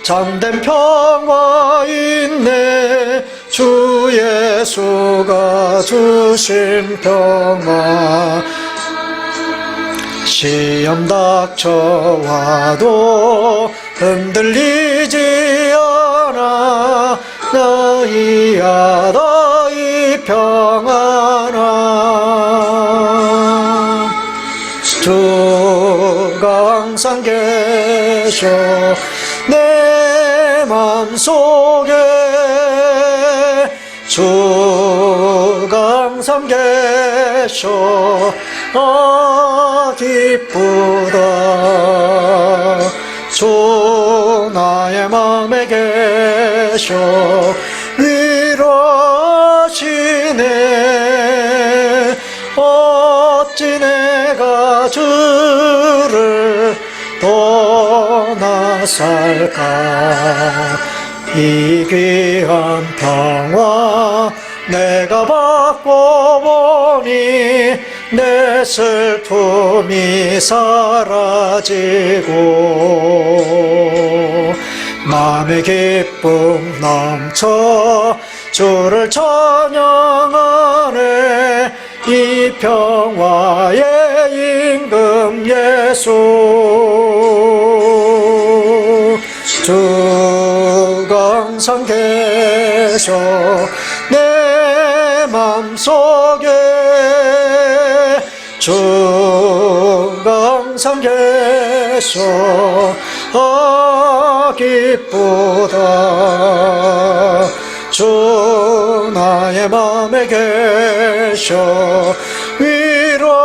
참된 평화 있네. 주 예수가 주신 평화. 시험 닥쳐와도 흔들리지 않아. 너희야 너희 평안아. 주가 항상 계셔 내 맘속에. 주가 항상 계셔 기쁘다. 주 나의 맘에 계셔 위로하시네. 어찌 내가 주를 떠나 살까. 이 귀한 평화 내가 받고 보니 내 슬픔이 사라지고 마음의 기쁨 넘쳐 주를 찬양하네. 이 평화의 임금 예수. 주가 항상 계셔 내 맘속에. 주가 항상 계셔 기쁘다. 주 나의 맘에 계셔 위로하시네.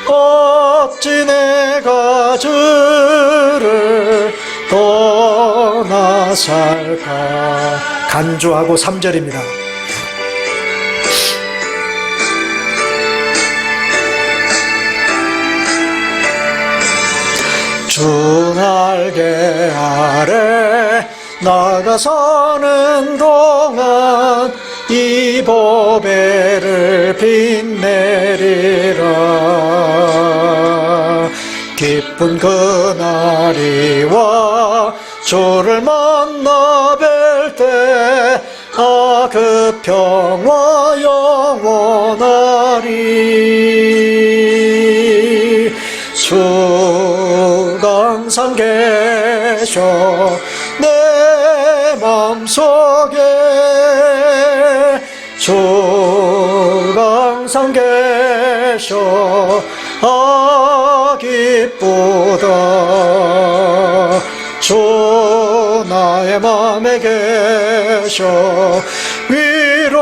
어찌 내가 주를 떠나 살까. 간주하고 3절입니다. 주 날개 아래 나가서는 동안 이 보배를 빛내리라. 기쁜 그날이 와 주를 만나 뵐 때 아 그 평화 영원하리. 주가 항상 계셔 내 맘속에. 계셔 기쁘다 주 나의 맘에 계셔 위로하시네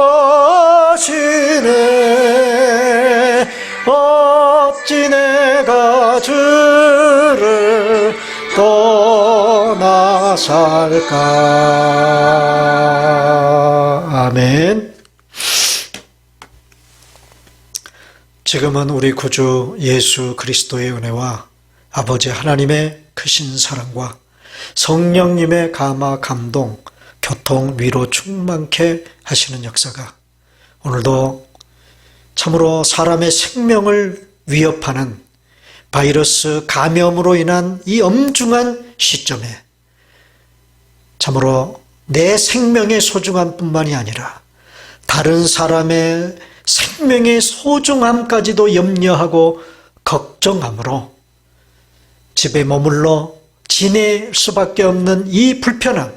어찌 내가 주를 떠나 살까. 아멘. 지금은 우리 구주 예수 그리스도의 은혜와 아버지 하나님의 크신 사랑과 성령님의 감화 감동 교통 위로 충만케 하시는 역사가 오늘도 참으로 사람의 생명을 위협하는 바이러스 감염으로 인한 이 엄중한 시점에 참으로 내 생명의 소중함 뿐만이 아니라 다른 사람의 생명의 소중함까지도 염려하고 걱정함으로 집에 머물러 지낼 수밖에 없는 이 불편함,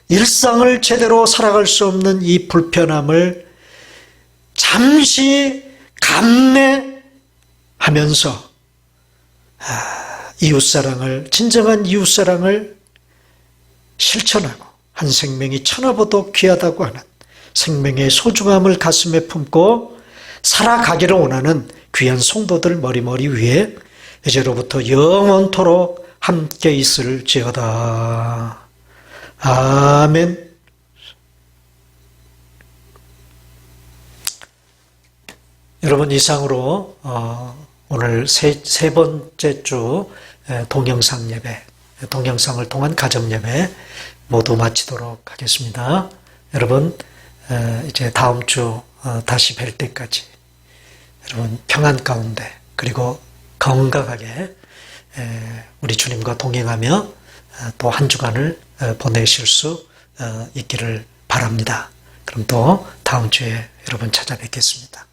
일상을 제대로 살아갈 수 없는 이 불편함을 잠시 감내하면서 이웃사랑을, 진정한 이웃사랑을 실천하고 한 생명이 천하보다 귀하다고 하는 생명의 소중함을 가슴에 품고 살아가기를 원하는 귀한 성도들 머리머리 위에 이제로부터 영원토록 함께 있을지어다. 아멘. 여러분, 이상으로 오늘 세 번째 주 동영상 예배, 동영상을 통한 가정 예배 모두 마치도록 하겠습니다. 여러분, 이제 다음 주 다시 뵐 때까지 여러분 평안 가운데 그리고 건강하게 우리 주님과 동행하며 또 한 주간을 보내실 수 있기를 바랍니다. 그럼 또 다음 주에 여러분 찾아뵙겠습니다.